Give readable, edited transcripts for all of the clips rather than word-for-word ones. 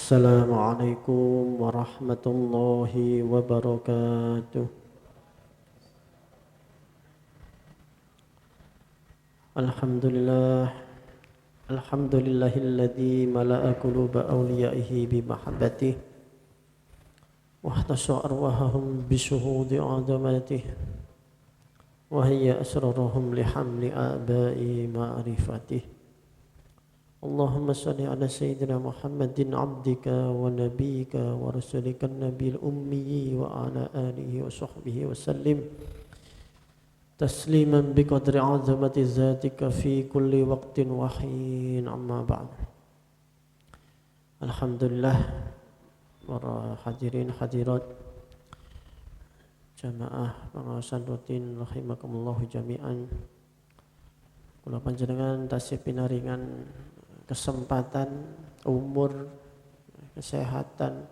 Assalamualaikum warahmatullahi wabarakatuh. Alhamdulillah, alhamdulillahilladzi mala'a quluba awliyaihi bimahabbatihi wa ihtasa arwahahum bisyuhudi azamatihi wa hayya asrarahum lihamli abai ma'rifatihi. Allahumma salli ala sayyidina Muhammadin abdika wa nabiyika wa rasulika nabil ummi wa ala alihi wa sahbihi wa sallim tasliman biqadri azamati zatika fi kulli waqtin wa hin, amma ba'd. Alhamdulillah, para hadirin hadirat jamaah pengawasan rutin rahimakumullah jami'an. Kula panjenengan tasih pinaringan kesempatan, umur, kesehatan,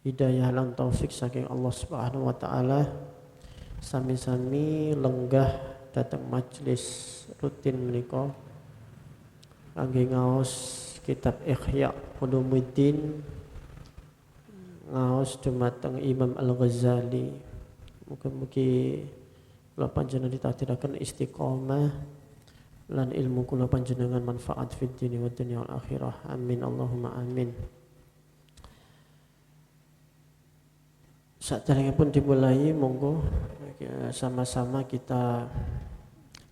hidayah lan taufik saking Allah Subhanahu wa taala. Sami-sami lenggah datang majelis rutin menika kangge ngaos kitab Ihya Ulumuddin, ngaos dumateng Imam Al-Ghazali. Mugi-mugi kula panjenengan ditakdiraken istiqomah lan ilmu kula panjenengan manfaat fid dini wa dunya wal akhirah. Amin Allahumma amin. Saderengipun dimulai, monggo sama-sama kita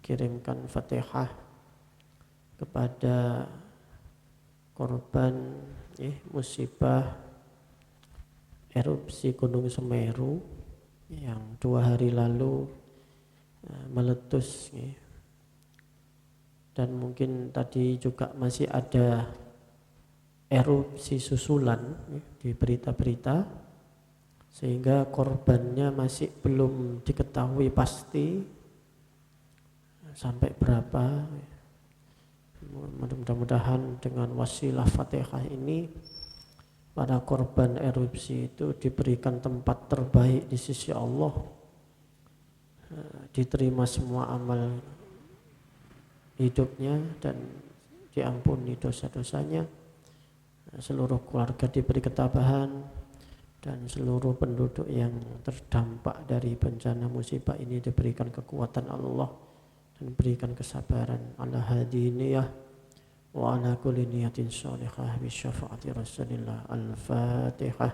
kirimkan Fatihah kepada korban musibah erupsi Gunung Semeru yang 2 hari lalu meletus. Dan mungkin tadi juga masih ada erupsi susulan di berita-berita, sehingga korbannya masih belum diketahui pasti sampai berapa. Mudah-mudahan dengan wasilah Fatihah ini para korban erupsi itu diberikan tempat terbaik di sisi Allah, diterima semua amal hidupnya dan diampuni dosa-dosanya, seluruh keluarga diberi ketabahan, dan seluruh penduduk yang terdampak dari bencana musibah ini diberikan kekuatan Allah dan berikan kesabaran. Ala hadiniyah wa ala kulli niyatin shalihah bi syafaati Rasulillah. Al-Fatihah.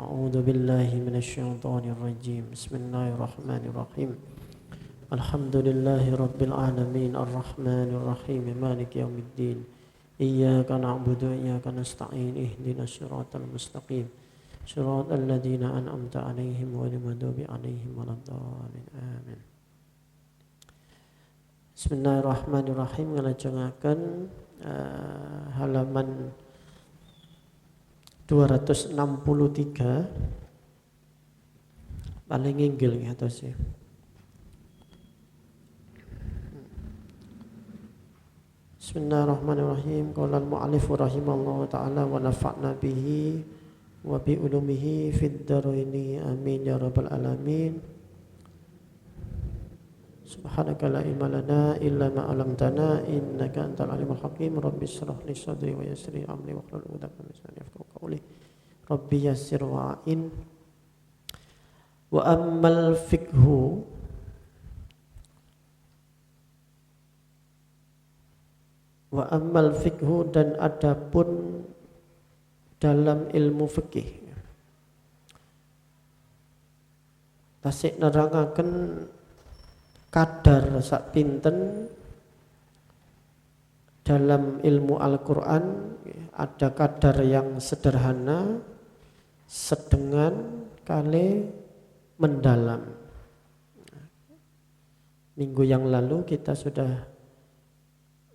A'udzu billahi minasyaitonir rajim. Bismillahirrahmanirrahim. Alhamdulillahi rabbil alamin arrahmanir rahim maliki yaumiddin iyyaka na'budu wa iyyaka nasta'in ihdinas siratal mustaqim siratal ladzina an'amta 'alaihim ghairil maghdubi 'alaihim waladdallin amin. Bismillahirrahmanirrahim. Ngalajengaken halaman 263 paling inggil ngatos ya. Bismillahirrahmanirrahim. Qala al-mu'allif rahimallahu ta'ala wa nafa'na bihi wa bi ulumihi fid dharaini amin ya rabbal alamin. Subhanaka la ilma lana illa ma 'allamtana innaka antal alimul hakim. Rabbi shrah li sadri wa yassir li amri wa hlul 'uqdatam min lisani yafqahu qawli. Rabbi yassir wa'in. Wa ammal fiqhu wa ammal fiqhu, dan adapun dalam ilmu fikih tasik nerangaken kadar sak pinten dalam ilmu Al-Qur'an. Ada kadar yang sederhana, sedengan, kali mendalam. Minggu yang lalu kita sudah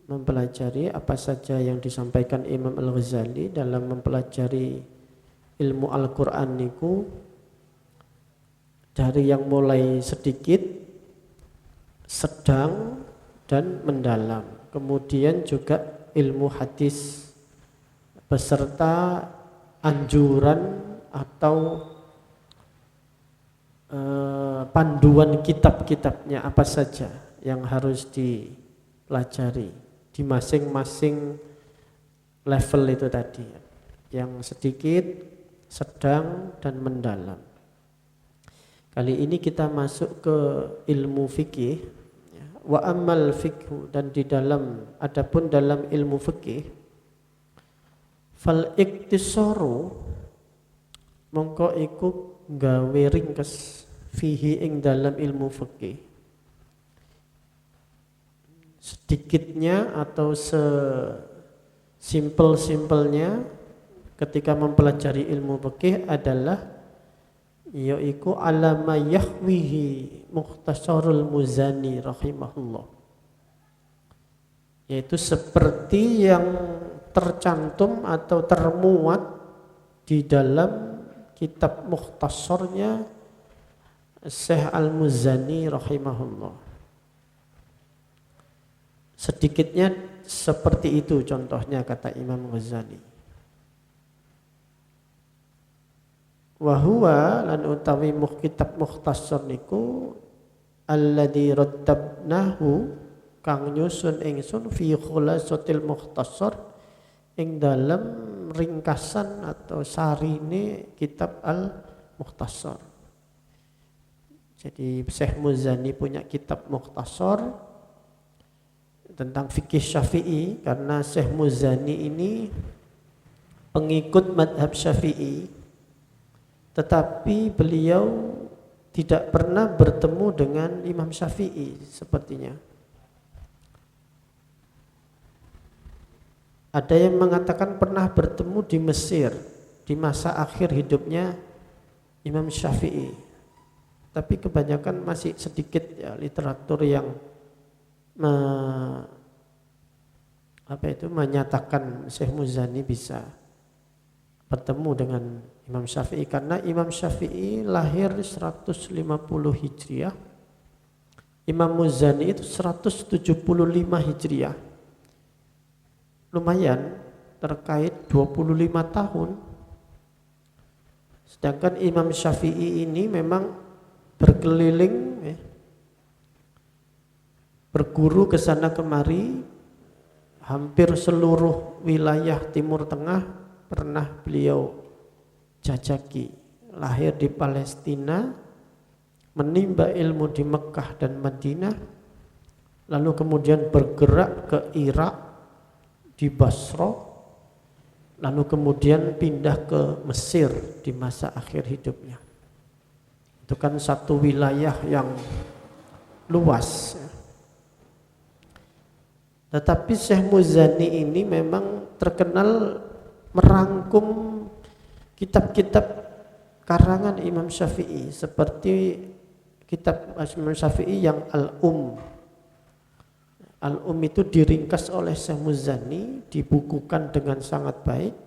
mempelajari apa saja yang disampaikan Imam Al-Ghazali dalam mempelajari ilmu Al-Quran niku, dari yang mulai sedikit, sedang, dan mendalam. Kemudian juga ilmu hadis beserta anjuran atau panduan kitab-kitabnya apa saja yang harus dipelajari di masing-masing level itu tadi. yang sedikit, sedang, dan mendalam. Kali ini kita masuk ke ilmu fikih. Wa ammal fikhu, dan di dalam, adapun dalam ilmu fikih, fal iktisaru mongko iku gawe ringkes fihi ing dalam ilmu fikih, sedikitnya atau sesimpel-simpelnya ketika mempelajari ilmu fikih adalah yaitu alama yahwihi Mukhtasarul Muzani rahimahullah, yaitu seperti yang tercantum atau termuat di dalam kitab mukhtasarnya Syekh Al-Muzani rahimahullah. Sedikitnya seperti itu contohnya, kata Imam Ghazali. Wahuwa lan utawi kitab mukhtasar niku alladzi rattabnahu kang nyusun ingsun fi khulasatil mukhtasar ing dalam ringkasan atau sarine kitab al-mukhtasar. Jadi Syekh Muzani punya kitab mukhtasar tentang fikih Syafi'i, karena Syekh Muzani ini pengikut madhab Syafi'i, tetapi beliau tidak pernah bertemu dengan Imam Syafi'i sepertinya. Ada yang mengatakan pernah bertemu di Mesir di masa akhir hidupnya Imam Syafi'i. Tapi kebanyakan masih sedikit ya literatur yang menyatakan Syekh Muzani bisa bertemu dengan Imam Syafi'i, karena Imam Syafi'i lahir 150 Hijriah, Imam Muzani itu 175 Hijriah. Lumayan terkait 25 tahun. Sedangkan Imam Syafi'i ini memang berkeliling berguru ke sana kemari, hampir seluruh wilayah Timur Tengah pernah beliau jajaki. Lahir di Palestina, menimba ilmu di Mekah dan Madinah, lalu kemudian bergerak ke Irak di Basra, lalu kemudian pindah ke Mesir di masa akhir hidupnya. Itu kan satu wilayah yang luas. Tetapi Syekh Muzani ini memang terkenal merangkum kitab-kitab karangan Imam Syafi'i, seperti kitab Imam Syafi'i yang Al-Um. Al-Um itu diringkas oleh Syekh Muzani, dibukukan dengan sangat baik,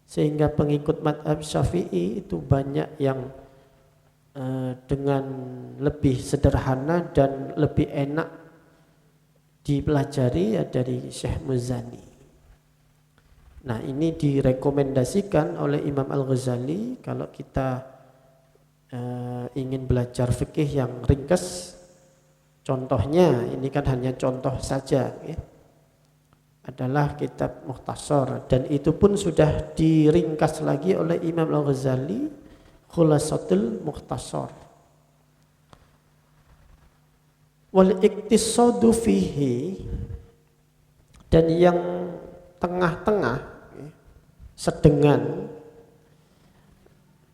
sehingga pengikut madhab Syafi'i itu banyak yang dengan lebih sederhana dan lebih enak dipelajari dari Syekh Muzani. Nah, ini direkomendasikan oleh Imam Al-Ghazali kalau kita ingin belajar fikih yang ringkas. Contohnya, ini kan hanya contoh saja ya, adalah kitab Mukhtasar, dan itu pun sudah diringkas lagi oleh Imam Al-Ghazali, Khulasatul Mukhtasar. Wal iktisadu fihi, dan yang tengah-tengah sedengan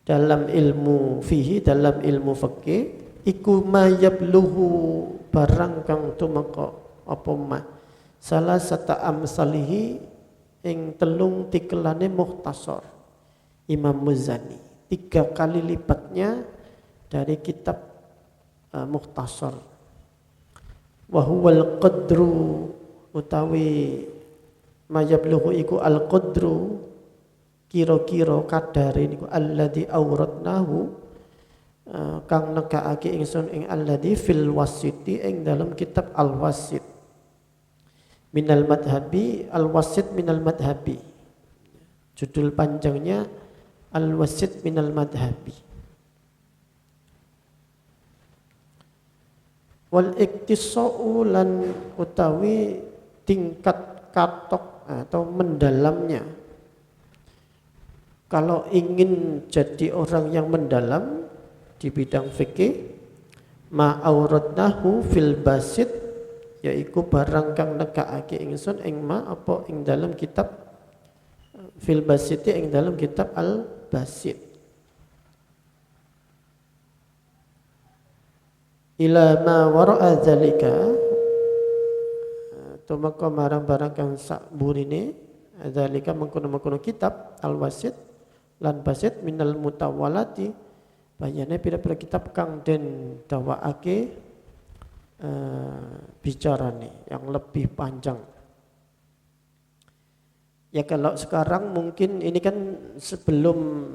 dalam ilmu fihi, dalam ilmu fikih, iku mayabluhu barang kang tumeka apa ma salah sata amsalihi ing telung tikelane mukhtasar Imam Muzani, 3 kali lipatnya dari kitab mukhtasar. Wa huwal qadru, utawi mayabluhu iku al qadru, kira-kira kadare niku alladzi auratnahu kang nekake ingsun ing alladzi fil wasiti ing dalam kitab al wasit minal madhabi, al wasit minal madhabi, judul panjangnya al wasit minal madhabi. Wal iktisau, lan utawi tingkat katok atau mendalamnya kalau ingin jadi orang yang mendalam di bidang fikih, ma'auradnahu fil basit, yaiku barang kang nekakake ingsun ing ma apa ing dalam kitab fil basiti ing dalam kitab al basit. Ila ma wara'a dzalika, tumeka marang barang kang sak burine dzalika mengkono-mengkono kitab al wasit lan basit minal mutawalati, bayane pira-pira kitab kang den dawaake bicarane yang lebih panjang. Ya kalau sekarang mungkin ini kan sebelum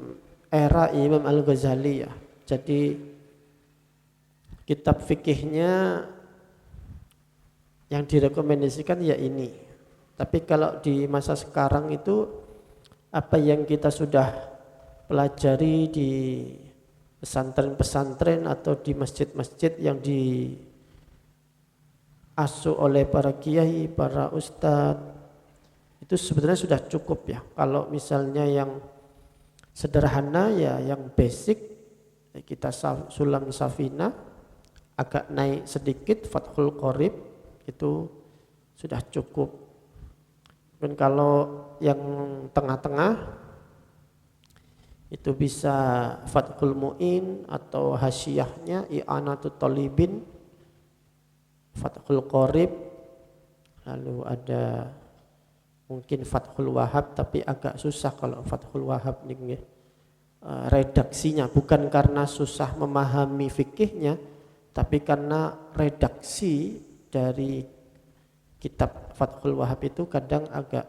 era Imam Al-Ghazali ya. Jadi kitab fikihnya yang direkomendasikan ya ini. Tapi kalau di masa sekarang itu apa yang kita sudah pelajari di pesantren-pesantren atau di masjid-masjid yang diasuh oleh para kiai, para ustadz, itu sebetulnya sudah cukup ya. Kalau misalnya yang sederhana ya yang basic, kita sulam safina, agak naik sedikit Fathul Qorib itu sudah cukup. Dan kalau yang tengah-tengah itu bisa Fathul Mu'in atau hasyiyahnya I'anatut Talibin, Fathul Qorib, lalu ada mungkin Fathul Wahab, tapi agak susah kalau Fathul Wahab nih redaksinya, bukan karena susah memahami fikihnya, tapi karena redaksi dari kitab Fathul Wahab itu kadang agak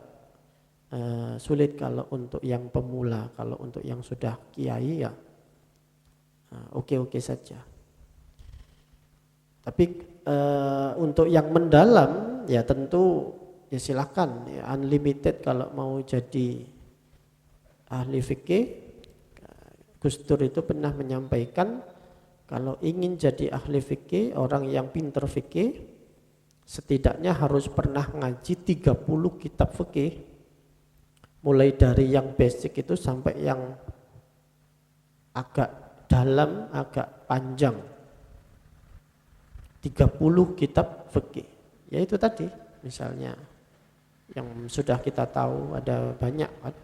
sulit kalau untuk yang pemula. Kalau untuk yang sudah kiai ya oke-oke saja. Tapi untuk yang mendalam ya tentu ya silakan ya, unlimited kalau mau jadi ahli fikih. Gus Dur itu pernah menyampaikan kalau ingin jadi ahli fikih, orang yang pintar fikih setidaknya harus pernah ngaji 30 kitab fikih. Mulai dari yang basic itu sampai yang agak dalam, agak panjang. 30 kitab fikih. Ya itu tadi, misalnya yang sudah kita tahu ada banyak kan.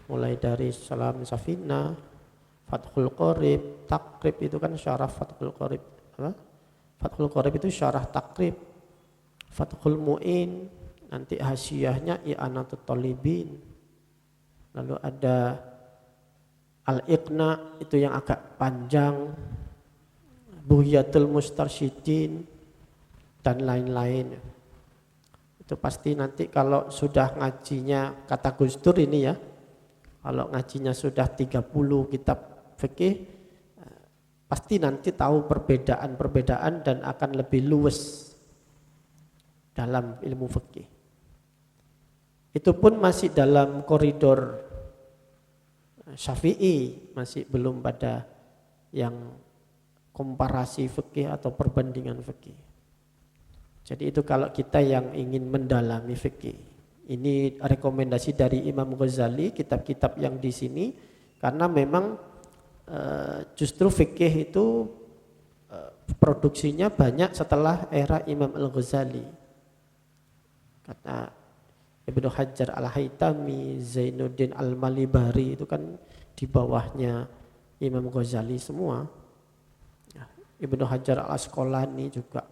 Mulai dari Salam Safina, Fathul Qorib, Takrib itu kan syarah Fathul Qorib. Fathul Qorib itu syarah Takrib. Fathul Mu'in, nanti hasyiyahnya I'anatut Talibin. Lalu ada Al-Iqna itu yang agak panjang, Buhyatul Mustarsyidin dan lain-lain. Itu pasti nanti kalau sudah ngajinya kata Gus Dur ini ya, kalau ngajinya sudah 30 kitab fikih, pasti nanti tahu perbedaan-perbedaan dan akan lebih luwes dalam ilmu fikih. Itu pun masih dalam koridor Syafi'i, masih belum pada yang komparasi fikih atau perbandingan fikih. Jadi itu kalau kita yang ingin mendalami fikih. Ini rekomendasi dari Imam Ghazali, kitab-kitab yang di sini, karena memang justru fikih itu produksinya banyak setelah era Imam Al-Ghazali. Kata Ibnu Hajar Al-Haytami, Zainuddin Al-Malibari itu kan di bawahnya Imam Ghazali semua. Ibnu Hajar Al-Asqalani juga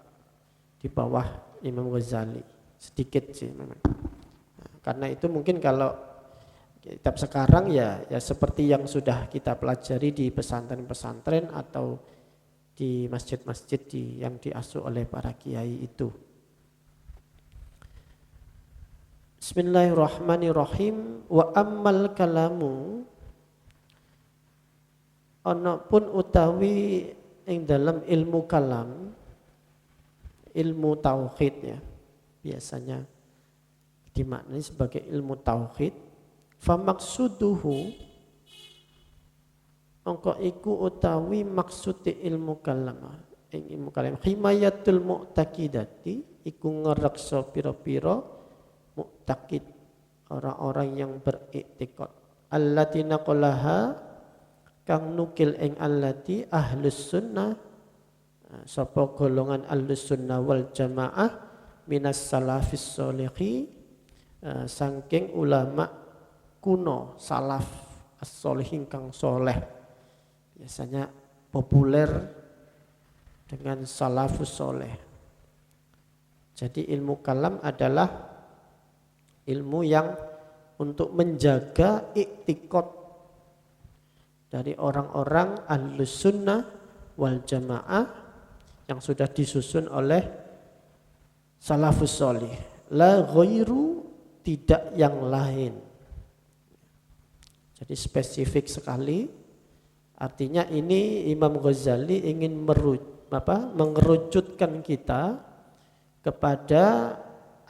di bawah Imam Ghazali, sedikit sih memang. Karena itu mungkin kalau kitab sekarang ya seperti yang sudah kita pelajari di pesantren-pesantren atau di masjid-masjid yang diasuh oleh para kiai itu. Bismillahirrahmanirrahim. Wa ammal kalamu, ana pun utawi ing dalam ilmu kalam, ilmu tauhid ya, biasanya dimaknai sebagai ilmu tauhid. Fa maksuduhu, angka iku utawi maksude ilmu kalam, ing ilmu kalam himayatul mu'taqidati, iku ngreksa pira-pira mu'taqid, orang-orang yang beriktikad. allati naqalaha kang nukil ing allati ahlus sunnah sapa golongan ahlus sunnah wal jamaah minas salafis sholihi saking ulama kuno salaf as-sholihin kang soleh, biasanya populer dengan salafus soleh. Jadi ilmu kalam adalah ilmu yang untuk menjaga iktikad dari orang-orang ahlus sunnah wal jamaah yang sudah disusun oleh salafus soleh. La ghairu, tidak yang lain. Jadi spesifik sekali. Artinya ini Imam Ghazali ingin mengerucutkan kita kepada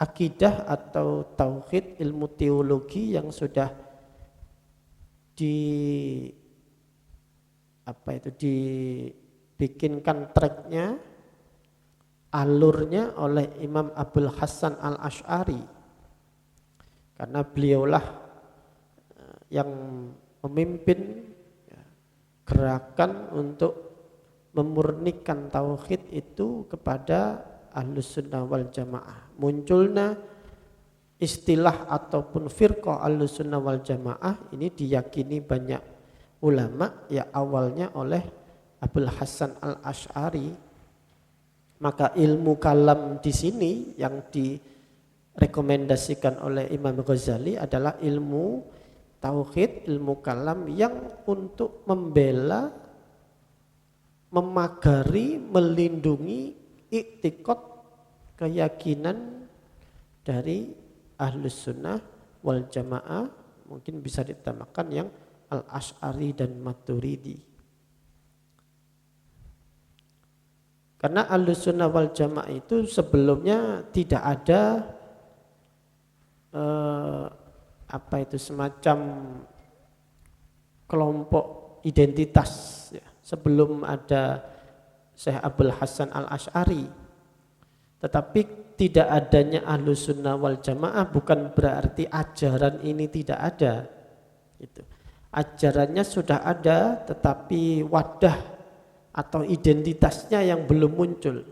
akidah atau tauhid ilmu teologi yang sudah dibikinkan tracknya, alurnya oleh Imam Abul Hasan al-Asy'ari, karena beliaulah yang memimpin gerakan untuk memurnikan tauhid itu kepada Ahlus Sunnah wal Jamaah. Munculnya istilah ataupun firqah Ahlus Sunnah wal Jamaah ini diyakini banyak ulama ya awalnya oleh Abul Hasan al-Asy'ari. Maka ilmu kalam di sini yang direkomendasikan oleh Imam Ghazali adalah ilmu tauhid, ilmu kalam yang untuk membela, memagari, melindungi iktikad keyakinan dari Ahlus Sunnah wal Jamaah, mungkin bisa ditamakan yang Al-Asy'ari dan Maturidi. Karena Ahlus Sunnah wal Jamaah itu sebelumnya tidak ada semacam kelompok identitas ya. Sebelum ada Syekh Abul Hasan al-Asy'ari. Tetapi tidak adanya Ahlus Sunnah wal Jamaah bukan berarti ajaran ini tidak ada. Gitu. Ajarannya sudah ada, tetapi wadah atau identitasnya yang belum muncul.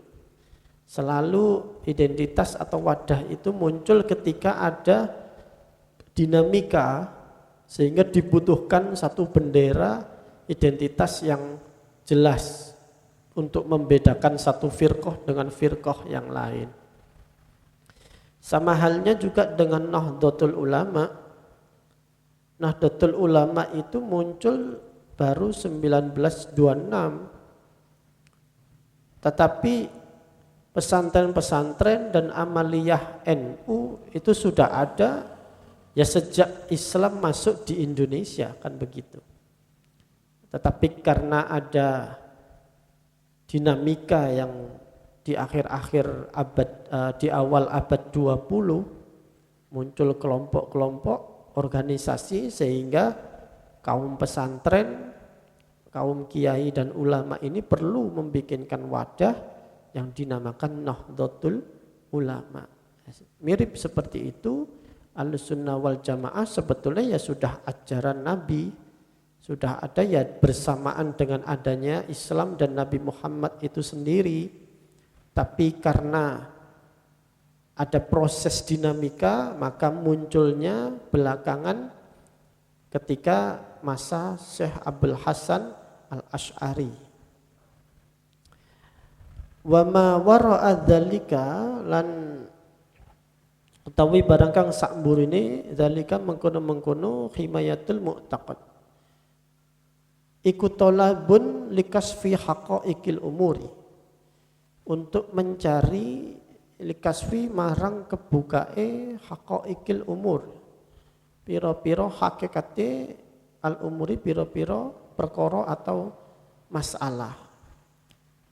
Selalu identitas atau wadah itu muncul ketika ada dinamika, sehingga dibutuhkan satu bendera identitas yang jelas untuk membedakan satu firqah dengan firqah yang lain. Sama halnya juga dengan Nahdlatul Ulama. Nahdlatul Ulama itu muncul baru 1926. Tetapi pesantren-pesantren dan amaliyah NU itu sudah ada ya sejak Islam masuk di Indonesia, kan begitu. Tetapi karena ada dinamika yang di akhir-akhir abad di awal abad 20 muncul kelompok-kelompok organisasi sehingga kaum pesantren, kaum kiai dan ulama ini perlu membikinkan wadah yang dinamakan Nahdlatul Ulama. Mirip seperti itu, Ahlus Sunnah wal Jamaah sebetulnya ya sudah ajaran Nabi, sudah ada ya bersamaan dengan adanya Islam dan Nabi Muhammad itu sendiri. Tapi karena ada proses dinamika, maka munculnya belakangan ketika masa Syekh Abul Hasan al-Asy'ari. Wa ma wara'a dzalika lan utawi barang kang sakmburine dzalika mengkono-mengkono himayatul mu'taqad. Iku talabun likasfi haqaiqil umuri. Untuk mencari likasfi marang kebukae haqaiqil umur. Piro-piro hakikate al-umuri, piro-piro perkara atau masalah.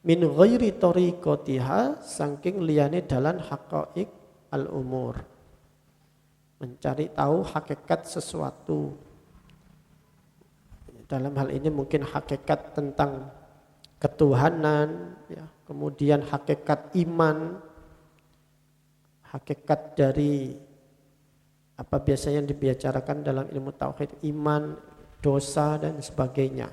Min ghairi tariqatiha, saking liyane dalan haqaiq al-umur. Mencari tahu hakikat sesuatu. Dalam hal ini mungkin hakikat tentang ketuhanan, ya, kemudian hakikat iman, hakikat dari apa biasa yang dibicarakan dalam ilmu tauhid, iman, dosa dan sebagainya.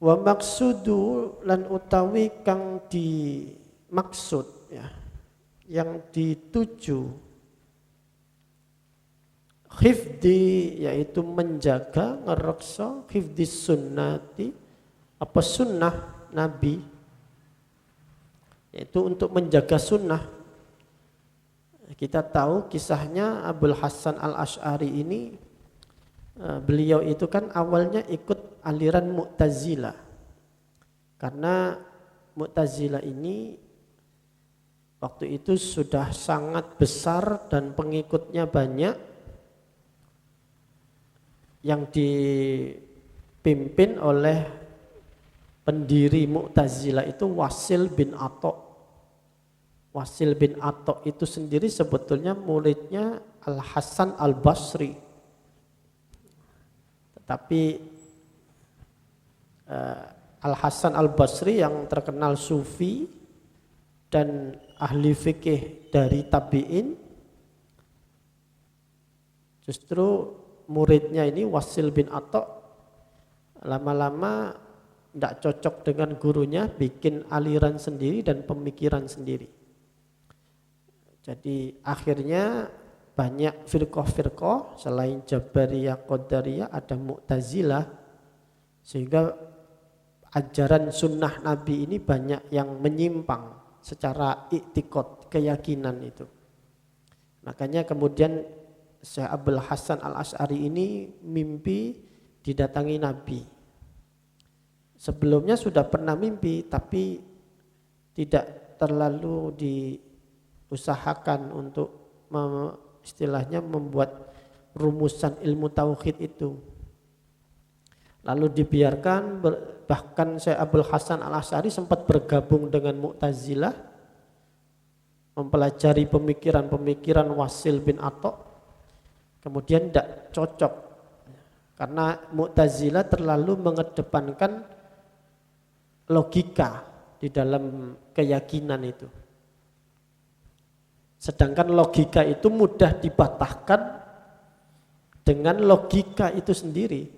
Wa maksudu lan utawi kang dimaksud ya, yang dituju, hifdi yaitu menjaga, ngereksa, hifdi sunnati apa sunnah Nabi, yaitu untuk menjaga sunnah. Kita tahu kisahnya Abul Hasan Al-Asy'ari ini, beliau itu kan awalnya ikut aliran Mu'tazilah. Karena Mu'tazilah ini waktu itu sudah sangat besar dan pengikutnya banyak, yang dipimpin oleh pendiri Mu'tazilah itu Wasil bin Atha'. Wasil bin Atha' itu sendiri sebetulnya muridnya Al-Hasan Al-Basri. Tetapi Al-Hasan Al-Basri yang terkenal sufi dan ahli fikih dari tabi'in, justru muridnya ini Wasil bin Atha' lama-lama tidak cocok dengan gurunya, bikin aliran sendiri dan pemikiran sendiri. Jadi akhirnya banyak firqah-firqah selain Jabariyah, Qadariyah, ada Mu'tazilah, sehingga ajaran sunnah Nabi ini banyak yang menyimpang secara i'tiqad, keyakinan itu. Makanya kemudian Syekh Abul Hasan Al-Asy'ari ini mimpi didatangi Nabi. Sebelumnya sudah pernah mimpi, tapi tidak terlalu diusahakan untuk istilahnya membuat rumusan ilmu tauhid itu. Lalu dibiarkan, bahkan Syekh Abul Hasan Al-Asy'ari sempat bergabung dengan Mu'tazilah, mempelajari pemikiran-pemikiran Wasil bin Atha'. Kemudian tidak cocok karena Mu'tazilah terlalu mengedepankan logika di dalam keyakinan itu. Sedangkan logika itu mudah dipatahkan dengan logika itu sendiri.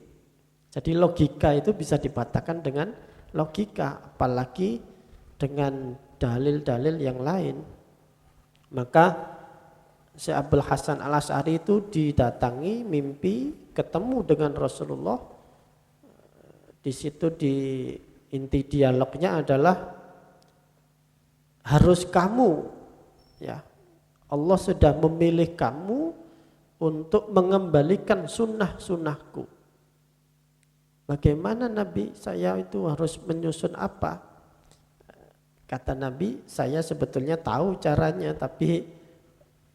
Jadi logika itu bisa dipatahkan dengan logika, apalagi dengan dalil-dalil yang lain. Maka Syekh Abul Hasan Al-Asy'ari itu didatangi mimpi ketemu dengan Rasulullah. Di situ inti dialognya adalah harus kamu, ya, Allah sudah memilih kamu untuk mengembalikan sunnah-sunnahku. Bagaimana Nabi, saya itu harus menyusun apa? Kata Nabi, saya sebetulnya tahu caranya, tapi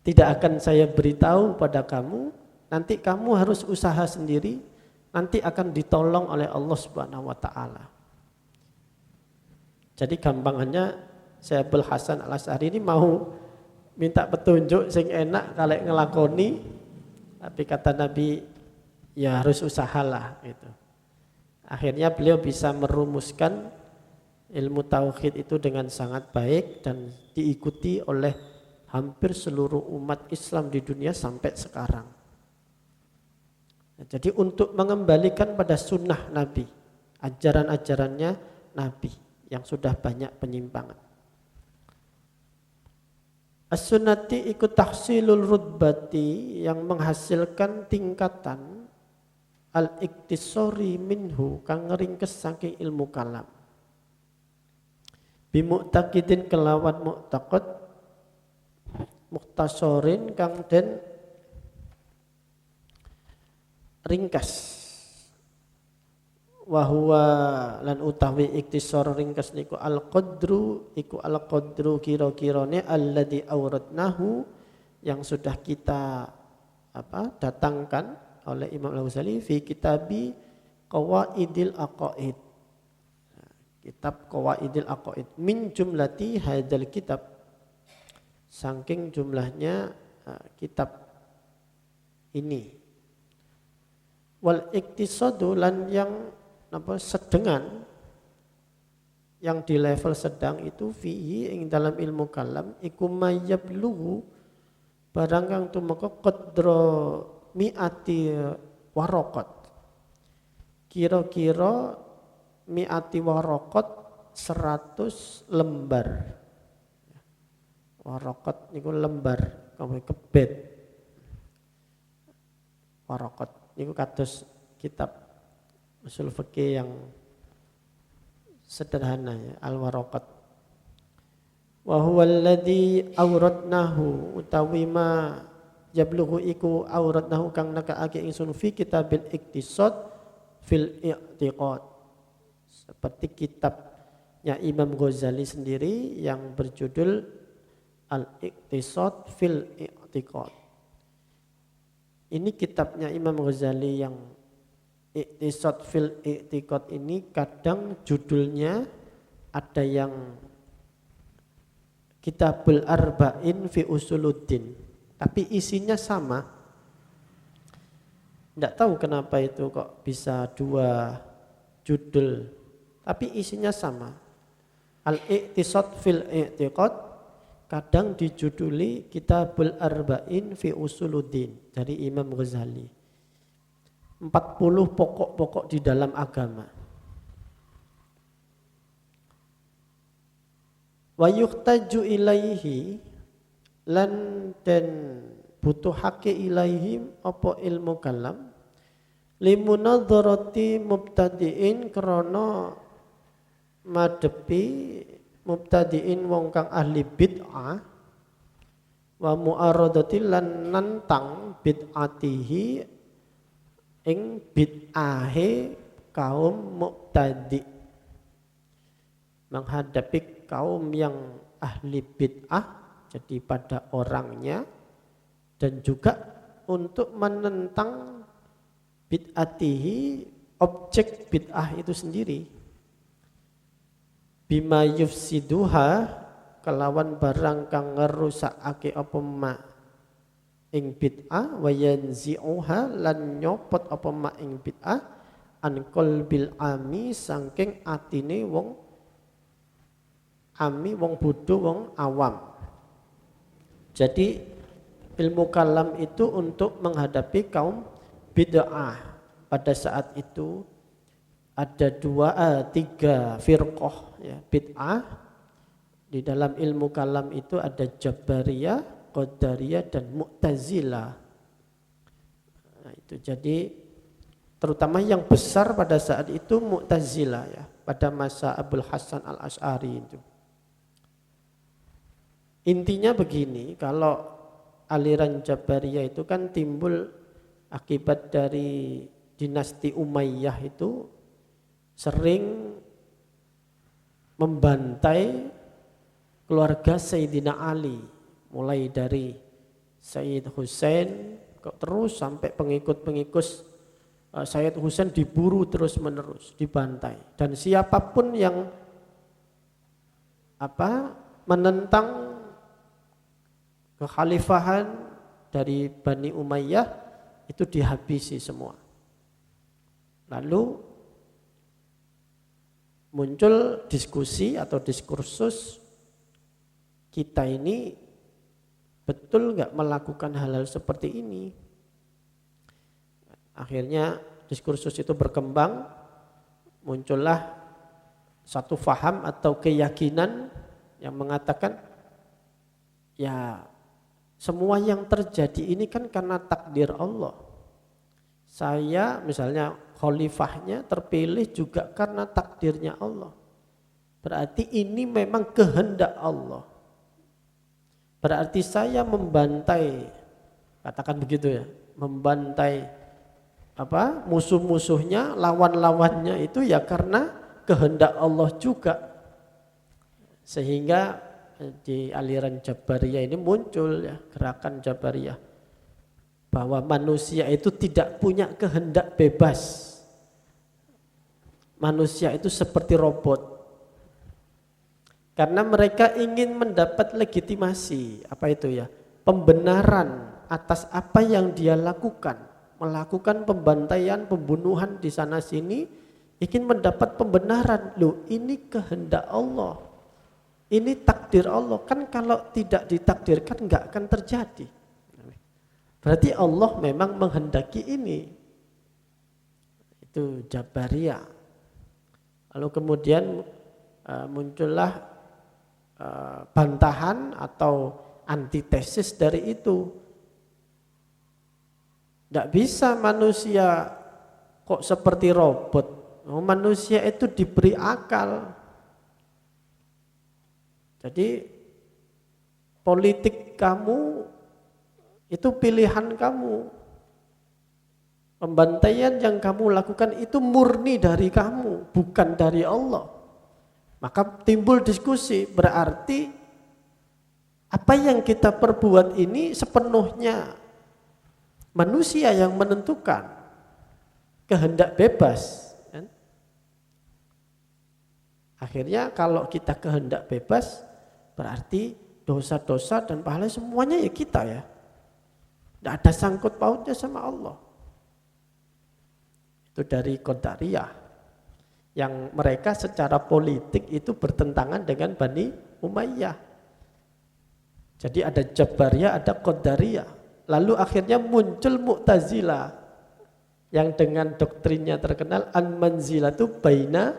tidak akan saya beritahu pada kamu. Nanti kamu harus usaha sendiri, nanti akan ditolong oleh Allah Subhanahu wa taala. Jadi gampangannya Syekh Abul Hasan Al-Asy'ari ini mau minta petunjuk sing enak kalau ngelakoni, tapi kata Nabi ya harus usahalah gitu. Akhirnya beliau bisa merumuskan ilmu tauhid itu dengan sangat baik dan diikuti oleh hampir seluruh umat Islam di dunia sampai sekarang. Jadi untuk mengembalikan pada sunnah Nabi, ajaran-ajarannya Nabi yang sudah banyak penyimpangan. As-sunnati ikut tahsilul rutbati, yang menghasilkan tingkatan al-iktisori minhu, kang ringkes saking ilmu kalam. Bimu'taqidin kelawan mu'taqad, muktasorin kang den ringkas. Wahuwa lan utawi iktisar ringkas niku al-qadru, iku al-qadru kira-kirane alladzi auradnahu, yang sudah kita datangkan oleh Imam Al-Ghazali fi kitabi Qawaidil Aqaid. Kitab Qawaidil Aqaid min jumlati hadzal kitab, saking jumlahnya kitab ini. Wal iktisadu lan yang sedengan, yang di level sedang itu fihi ing dalam ilmu kalam iku mayyabluhu, barang kang tumeka qadra mi'ati waraqat. Kira-kira mi'ati waraqat 100 lembar. Waraqat niku lembar, kami kebet. Waraqat niku kados kitab usul fikih yang sederhana ya, al-waraqat. Wa huwa alladhi awratnahu utawi ma yablughu iku awratnahu kang nakaake ingsun fi kitabil iktisad fil i'tiqad. Seperti kitabnya Imam Ghazali sendiri yang berjudul Al-Iqtisad fil I'tiqad. Ini kitabnya Imam Ghazali yang Iqtisad fil I'tiqad ini kadang judulnya ada yang Kitabul Arba'in fi Usuluddin, tapi isinya sama. Tidak tahu kenapa itu kok bisa dua judul, tapi isinya sama. Al-Iqtisad fil I'tiqad kadang dijuduli Kitabul Arba'in fi Usuluddin dari Imam Ghazali. 40 pokok-pokok di dalam agama. Wa yuhtaju ilaihi lan den butuhake ilaihim apa ilmu kalam limunadzarati mubtadiin krana madepi mubtadiin wong kang ahli bid'ah wa mu'aradati lan nantang bid'atihi ing bid'ahe kaum mubtadi, menghadapi kaum yang ahli bid'ah jadi pada orangnya dan juga untuk menentang bid'atihi objek bid'ah itu sendiri. Bima yufsiduha kelawan barang kang ngerusakake apa ma ing bid'ah wa yanzi'uha lan nyopot apa ma ing bid'ah an qalbil ami saking atine wong ami, wong bodoh, wong awam. Jadi ilmu kalam itu untuk menghadapi kaum bid'ah. Pada saat itu ada tiga firqah ya, bid'ah. Di dalam ilmu kalam itu ada Jabariyah, Qadariyah dan Mu'tazilah. Nah, itu jadi terutama yang besar pada saat itu Mu'tazilah ya, pada masa Abul Hasan Al-Asy'ari itu. Intinya begini, kalau aliran Jabariyah itu kan timbul akibat dari dinasti Umayyah itu sering membantai keluarga Sayyidina Ali, mulai dari Sayyid Husain terus sampai pengikut-pengikut Sayyid Husain diburu terus menerus, dibantai, dan siapapun yang menentang kekhalifahan dari Bani Umayyah itu dihabisi semua. Lalu muncul diskusi atau diskursus, kita ini betul nggak melakukan hal-hal seperti ini? Akhirnya diskursus itu berkembang, muncullah satu faham atau keyakinan yang mengatakan ya semua yang terjadi ini kan karena takdir Allah. Saya misalnya khalifahnya terpilih juga karena takdirnya Allah. Berarti ini memang kehendak Allah. Berarti saya membantai, katakan begitu ya, membantai musuh-musuhnya, lawan-lawannya itu ya karena kehendak Allah juga. Sehingga di aliran Jabariyah ini muncul ya, gerakan Jabariyah, bahwa manusia itu tidak punya kehendak bebas. Manusia itu seperti robot. Karena mereka ingin mendapat legitimasi, pembenaran atas apa yang dia lakukan. Melakukan pembantaian, pembunuhan di sana sini, ingin mendapat pembenaran. Loh, ini kehendak Allah. Ini takdir Allah, kan kalau tidak ditakdirkan nggak akan terjadi. Berarti Allah memang menghendaki ini. Itu Jabariyah. Lalu kemudian muncullah bantahan atau antitesis dari itu. Tidak bisa manusia kok seperti robot. Manusia itu diberi akal. Jadi politik kamu itu pilihan kamu. Pembantaian yang kamu lakukan itu murni dari kamu, bukan dari Allah. Maka timbul diskusi, berarti apa yang kita perbuat ini sepenuhnya manusia yang menentukan, kehendak bebas. Akhirnya kalau kita kehendak bebas, berarti dosa-dosa dan pahala semuanya ya kita ya. Tidak ada sangkut pautnya sama Allah. Itu dari Qadariyah yang mereka secara politik itu bertentangan dengan Bani Umayyah. Jadi ada Jabariyah, ada Qadariyah. Lalu akhirnya muncul Mu'tazilah yang dengan doktrinnya terkenal an-manzilatu baina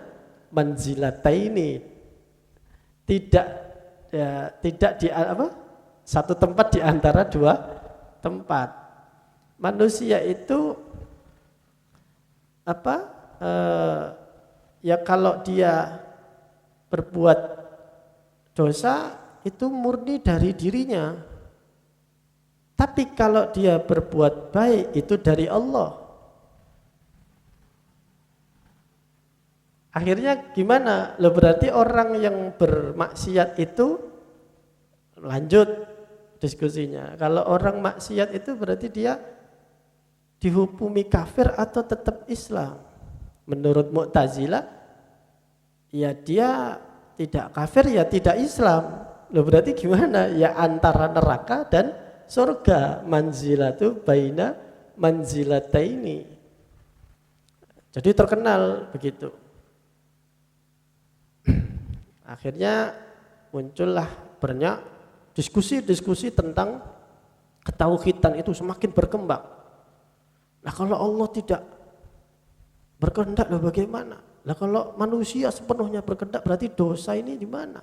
manzilataini. Tidak di satu tempat di antara dua tempat. Manusia itu ya kalau dia berbuat dosa itu murni dari dirinya. Tapi kalau dia berbuat baik itu dari Allah. Akhirnya gimana? Loh, berarti orang yang bermaksiat itu lanjut diskusinya. Kalau orang maksiat itu berarti dia dihukumi kafir atau tetap Islam. Menurut Mu'tazilah, ya dia tidak kafir ya tidak Islam. Loh, berarti gimana? Ya antara neraka dan surga. Manzilatu baina manzilataini. Jadi terkenal begitu. Akhirnya muncullah banyak diskusi-diskusi tentang ketauhidan itu semakin berkembang. Nah kalau Allah tidak berkehendak, lah bagaimana? Nah kalau manusia sepenuhnya berkehendak, berarti dosa ini di mana?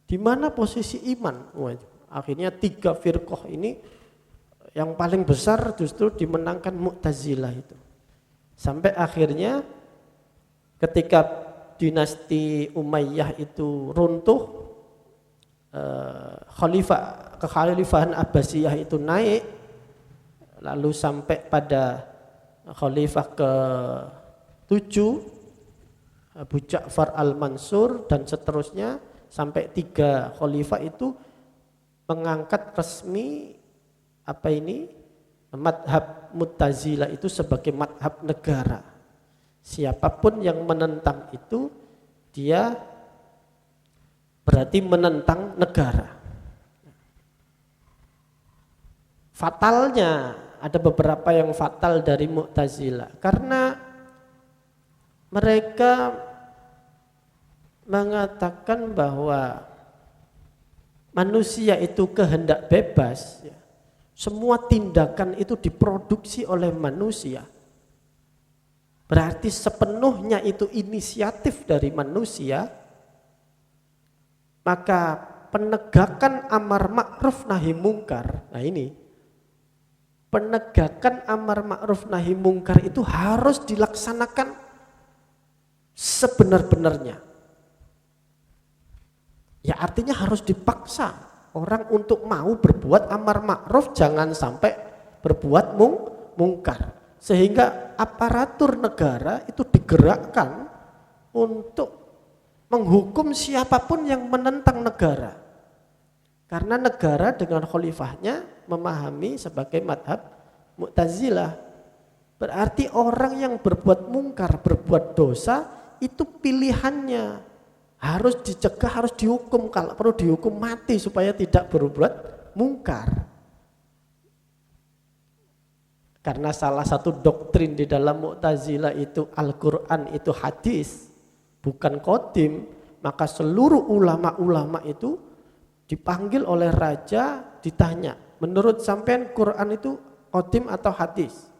Di mana posisi iman? Akhirnya 3 firqah ini yang paling besar justru dimenangkan Mu'tazilah itu. Sampai akhirnya ketika dinasti Umayyah itu runtuh, kekhalifahan Abbasiyah itu naik. Lalu sampai pada khalifah ke-7 Abu Ja'far al-Mansur dan seterusnya sampai 3 khalifah itu mengangkat resmi madhab Mu'tazilah itu sebagai madhab negara. Siapapun yang menentang itu dia berarti menentang negara. Fatalnya ada beberapa yang fatal dari Mu'tazilah karena mereka mengatakan bahwa manusia itu kehendak bebas, semua tindakan itu diproduksi oleh manusia. Berarti sepenuhnya itu inisiatif dari manusia, maka penegakan amar ma'ruf nahi mungkar, nah ini penegakan amar ma'ruf nahi mungkar itu harus dilaksanakan sebenar-benarnya. Ya artinya harus dipaksa orang untuk mau berbuat amar ma'ruf, jangan sampai berbuat mungkar. Sehingga aparatur negara itu digerakkan untuk menghukum siapapun yang menentang negara. Karena negara dengan khalifahnya memahami sebagai madhab Mu'tazilah. Berarti orang yang berbuat mungkar, berbuat dosa itu pilihannya. Harus dicegah, harus dihukum, kalau perlu dihukum mati supaya tidak berbuat mungkar. Karena salah satu doktrin di dalam Mu'tazilah itu Al-Quran itu hadis, bukan qadim, maka seluruh ulama-ulama itu dipanggil oleh raja, ditanya, menurut sampean Quran itu qadim atau hadis.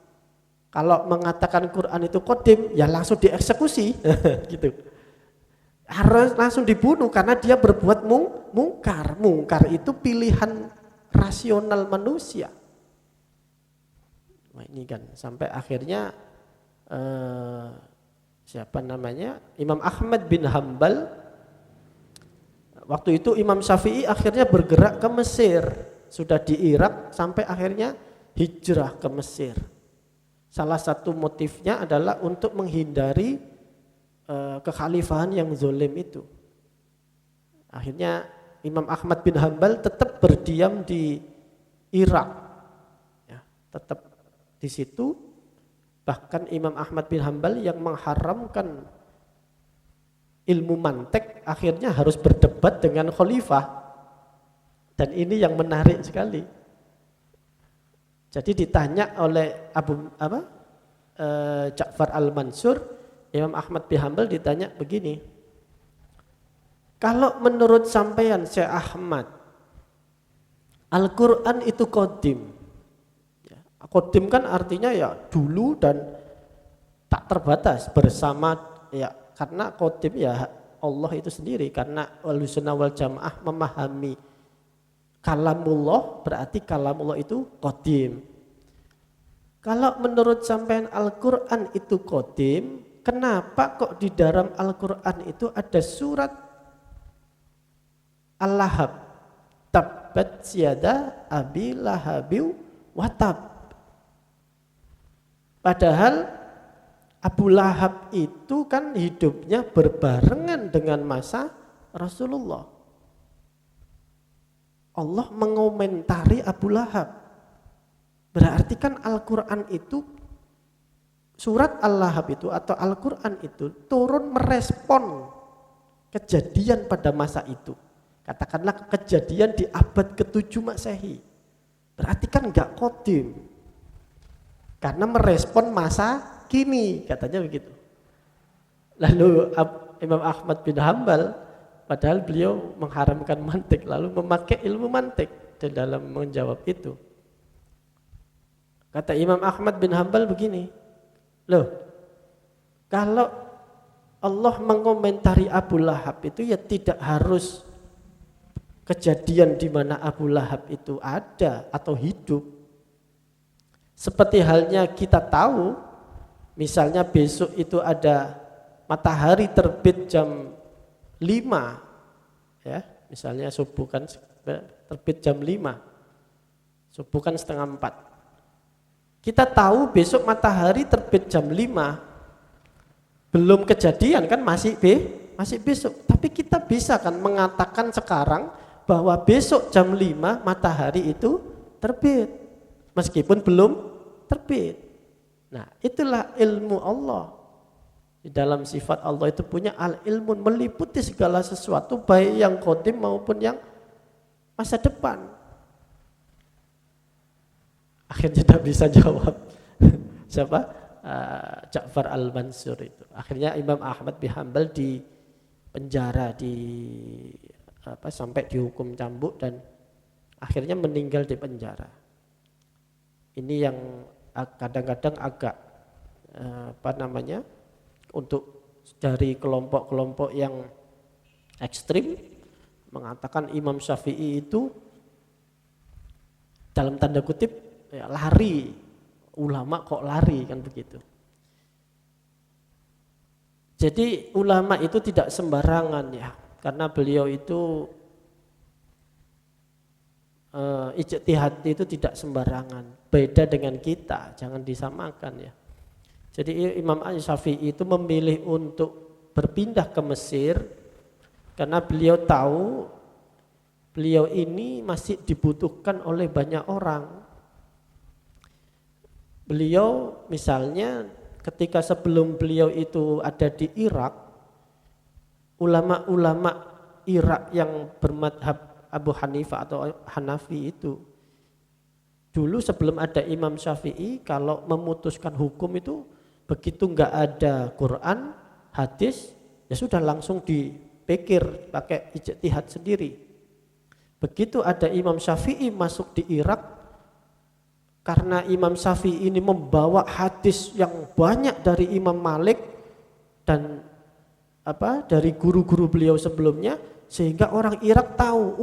Kalau mengatakan Quran itu qadim, ya langsung dieksekusi, gitu. Harus langsung dibunuh karena dia berbuat mungkar. Mungkar itu pilihan rasional manusia. Nah, ini kan sampai akhirnya Imam Ahmad bin Hambal, waktu itu Imam Syafi'i akhirnya bergerak ke Mesir, sudah di Irak sampai akhirnya hijrah ke Mesir. Salah satu motifnya adalah untuk menghindari kekhalifahan yang zalim itu. Akhirnya Imam Ahmad bin Hambal tetap berdiam di Irak, ya, tetap di situ. Bahkan Imam Ahmad bin Hambal yang mengharamkan ilmu mantek akhirnya harus berdebat dengan khalifah. Dan ini yang menarik sekali. Jadi ditanya oleh Ja'far al-Mansur, Imam Ahmad bin Hambal ditanya begini, kalau menurut sampean Syekh Ahmad, Al-Quran itu qadim. Qadim kan artinya ya dulu dan tak terbatas bersama, ya karena qadim ya Allah itu sendiri, karena Ahlussunnah wal Jamaah memahami kalamullah berarti kalamullah itu qadim. Kalau menurut sampean Al-Quran itu qadim, kenapa kok di dalam Al-Quran itu ada surat Al-Lahab, tabbat yada abi lahabiw watab. Padahal Abu Lahab itu kan hidupnya berbarengan dengan masa Rasulullah. Allah mengomentari Abu Lahab. Berarti kan Al-Quran itu, surat Al-Lahab itu atau Al-Quran itu turun merespon kejadian pada masa itu. Katakanlah kejadian di abad ke-7 Masehi. Berarti kan enggak qadim. Karena merespon masa kini, katanya begitu. Lalu Imam Ahmad bin Hambal, padahal beliau mengharamkan mantik, lalu memakai ilmu mantik di dalam menjawab itu. Kata Imam Ahmad bin Hambal begini, loh, kalau Allah mengomentari Abu Lahab itu ya tidak harus kejadian di mana Abu Lahab itu ada atau hidup. Seperti halnya kita tahu, misalnya besok itu ada matahari terbit jam 5, ya, misalnya subuh kan terbit jam 5, subuh kan setengah 4. Kita tahu besok matahari terbit jam 5, belum kejadian kan, masih besok. Tapi kita bisa kan mengatakan sekarang bahwa besok jam 5 matahari itu terbit. Meskipun belum terbit. Nah, itulah ilmu Allah. Di dalam sifat Allah itu punya al-ilmun, meliputi segala sesuatu, baik yang qadim maupun yang masa depan. Akhirnya tidak bisa jawab. Siapa? Ja'far al-Mansur itu. Akhirnya Imam Ahmad bin Hambal di penjara, sampai dihukum cambuk dan akhirnya meninggal di penjara. Ini yang kadang-kadang agak untuk dari kelompok-kelompok yang ekstrim mengatakan Imam Syafi'i itu dalam tanda kutip ya, lari, ulama kok lari, kan begitu. Jadi ulama itu tidak sembarangan ya, karena beliau itu ijtihad itu tidak sembarangan. Beda dengan kita, jangan disamakan ya. Jadi Imam Syafi'i itu memilih untuk berpindah ke Mesir karena beliau tahu beliau ini masih dibutuhkan oleh banyak orang. Beliau misalnya ketika sebelum beliau itu ada di Irak, ulama-ulama Irak yang bermadhab Abu Hanifah atau Hanafi itu dulu sebelum ada Imam Syafi'i, kalau memutuskan hukum itu begitu enggak ada Quran, hadis, ya sudah langsung dipikir pakai ijtihad sendiri. Begitu ada Imam Syafi'i masuk di Irak, karena Imam Syafi'i ini membawa hadis yang banyak dari Imam Malik dan dari guru-guru beliau sebelumnya, sehingga orang Irak tahu,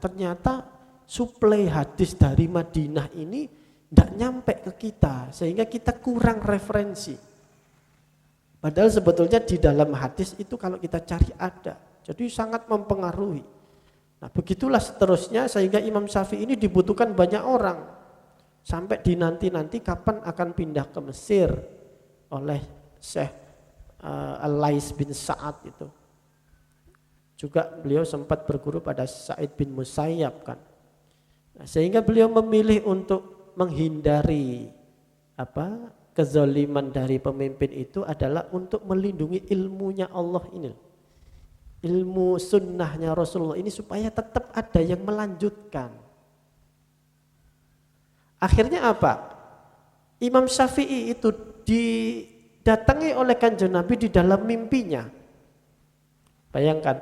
ternyata suplai hadis dari Madinah ini tidak nyampe ke kita, sehingga kita kurang referensi. Padahal sebetulnya di dalam hadis itu kalau kita cari ada, jadi sangat mempengaruhi. Nah begitulah seterusnya, sehingga Imam Syafi'i ini dibutuhkan banyak orang. Sampai dinanti-nanti kapan akan pindah ke Mesir oleh Syekh Al-Lais bin Sa'ad itu. Juga beliau sempat berguru pada Sa'id bin Musayyab kan. Nah, sehingga beliau memilih untuk menghindari kezaliman dari pemimpin itu adalah untuk melindungi ilmunya Allah ini. Ilmu sunnahnya Rasulullah ini supaya tetap ada yang melanjutkan. Akhirnya apa? Imam Syafi'i itu didatangi oleh Kanjeng Nabi di dalam mimpinya. Bayangkan,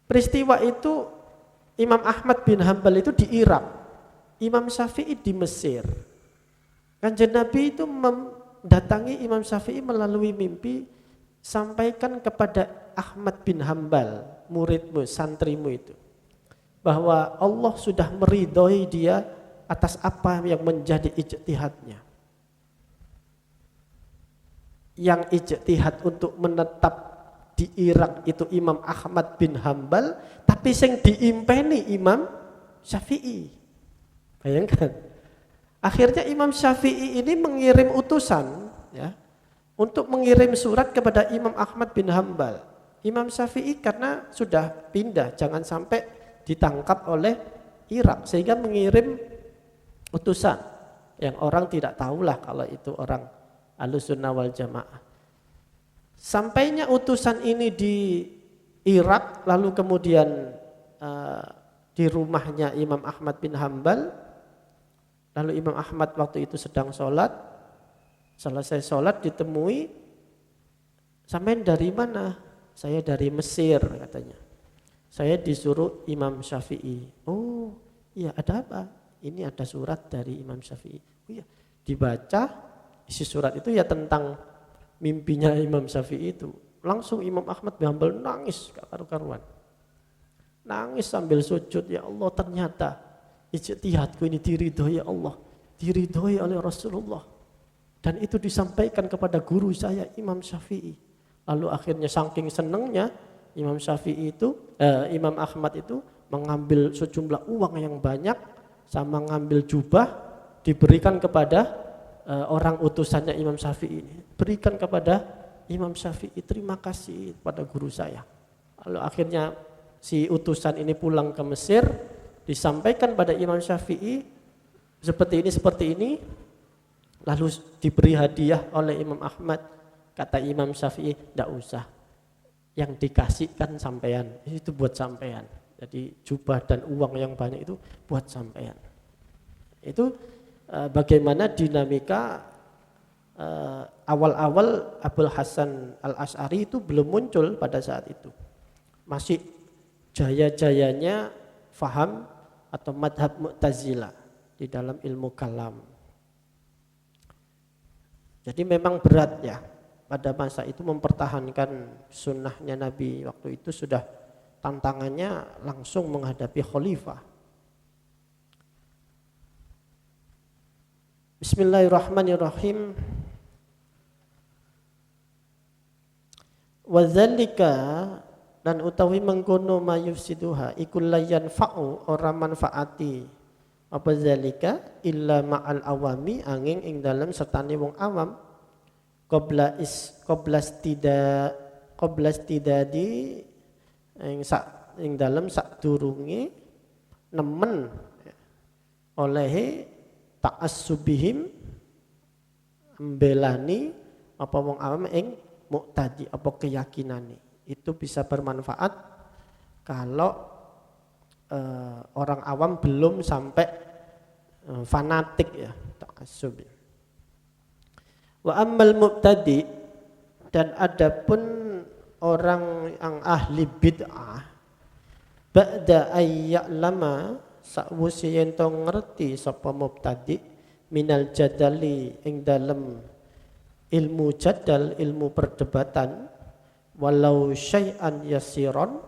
peristiwa itu Imam Ahmad bin Hambal itu di Irak, Imam Syafi'i di Mesir. Kanjeng Nabi itu mendatangi Imam Syafi'i melalui mimpi, sampaikan kepada Ahmad bin Hambal, muridmu, santrimu itu, bahwa Allah sudah meridhoi dia atas apa yang menjadi ijtihadnya. Yang ijtihad untuk menetap di Irak itu Imam Ahmad bin Hambal, tapi sing diimpeni Imam Syafi'i. Bayangkan. Akhirnya Imam Syafi'i ini mengirim utusan ya, untuk mengirim surat kepada Imam Ahmad bin Hambal. Imam Syafi'i karena sudah pindah, jangan sampai ditangkap oleh Irak, sehingga mengirim utusan yang orang tidak tahulah kalau itu orang Ahlussunnah wal Jamaah. Sampainya utusan ini di Irak, lalu kemudian di rumahnya Imam Ahmad bin Hambal. Lalu Imam Ahmad waktu itu sedang sholat, selesai sholat ditemui, sampean dari mana? Saya dari Mesir katanya. Saya disuruh Imam Syafi'i. Oh iya, ada apa? Ini ada surat dari Imam Syafi'i. Oh iya, dibaca isi surat itu ya tentang mimpinya Imam Syafi'i itu. Langsung Imam Ahmad bin Hambal nangis gak karu-karuan. Nangis sambil sujud, ya Allah ternyata ijtihadku ini diridhoi Allah, diridhoi oleh Rasulullah. Dan itu disampaikan kepada guru saya Imam Syafi'i. Lalu akhirnya saking senangnya Imam Syafi'i itu, Imam Ahmad itu mengambil sejumlah uang yang banyak sama ngambil jubah, diberikan kepada orang utusannya Imam Syafi'i ini. Berikan kepada Imam Syafi'i, terima kasih pada guru saya. Lalu akhirnya si utusan ini pulang ke Mesir, disampaikan pada Imam Syafi'i seperti ini, lalu diberi hadiah oleh Imam Ahmad. Kata Imam Syafi'i, tidak usah, yang dikasihkan sampean, itu buat sampean. Jadi jubah dan uang yang banyak itu buat sampean. Itu bagaimana dinamika awal-awal Abul Hasan Al-Asy'ari itu belum muncul pada saat itu. Masih jaya-jayanya faham atau madhab Mu'tazilah di dalam ilmu kalam. Jadi memang berat ya pada masa itu mempertahankan sunnahnya Nabi. Waktu itu sudah tantangannya langsung menghadapi khalifah. Bismillahirrahmanirrahim. Wa dzalika, dan utawi mengkono mayufsiduha ikul layan fa'u ora manfaati apa zalika illa ma'al awami angin ing dalam sertane wong awam qabla tidadi ing dalam sadurunge nemen oleh ta'assubihim mbelani apa wong awam ing muqtadi apa keyakinane. Itu bisa bermanfaat kalau orang awam belum sampai fanatik ya, ta'assub. Wa ammal mubtadi, dan adapun orang yang ahli bid'ah, ba'da ayya'lama, sakwuse yen to ngerti sapa mubtadi minal jadali ing dalem ilmu jadal, ilmu perdebatan, walau syai'an yasiron,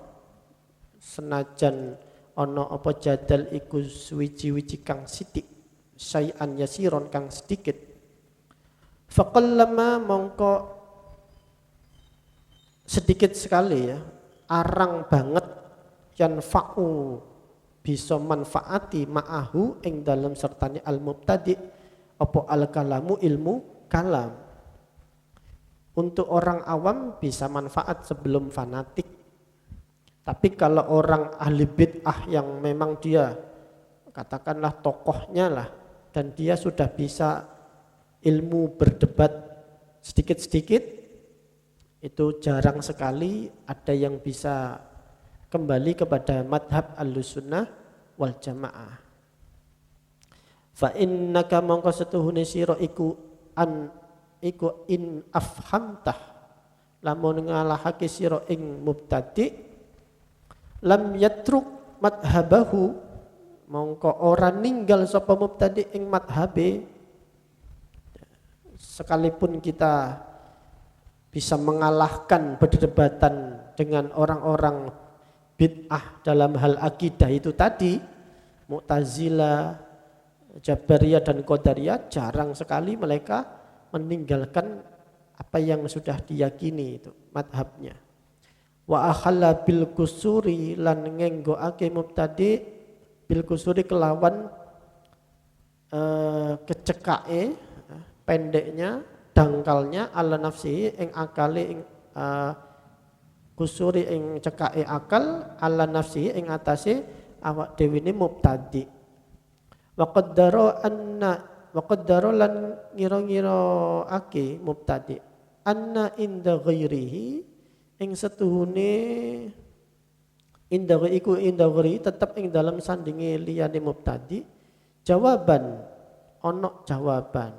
senajan ana apa jadal iku suwiji-wiji kang sithik, syai'an yasiron kang sedikit, faqallama mongko sedikit sekali ya, arang banget yanfa'u bisa manfaati ma'ahu ing dalam sertane al-mubtadi apa al-kalamu ilmu kalam. Untuk orang awam bisa manfaat sebelum fanatik. Tapi kalau orang ahli bid'ah yang memang dia katakanlah tokohnya lah dan dia sudah bisa ilmu berdebat sedikit-sedikit, itu jarang sekali ada yang bisa kembali kepada madhab al-sunnah wal jamaah. Fa innaka mongko setuhune sira iku in afhamtah lamun ngalahake sira ing mubtadi lam yatruk madhabahu mongko ora ninggal sapa mubtadi ing madhabe. Sekalipun kita bisa mengalahkan perdebatan dengan orang-orang bid'ah dalam hal akidah itu tadi, Mu'tazilah, Jabariyah dan Qadariyah, jarang sekali mereka meninggalkan apa yang sudah diyakini itu madhabnya. Wa akhalla bil kusuri lan ngenggoake mubtadi bil kusuri kelawan kecekake, pendeknya, dangkalnya ala nafsi ing akale ing kusuri ing cekake akal ala nafsi ing atase awak dhewe ne mubtadi. Wa qaddara lan ngira-ngira ake mubtadi anna inda ghairihi ing setuhune inda ghairi tetep ing dalam sandinge liyane mubtadi jawaban ono jawaban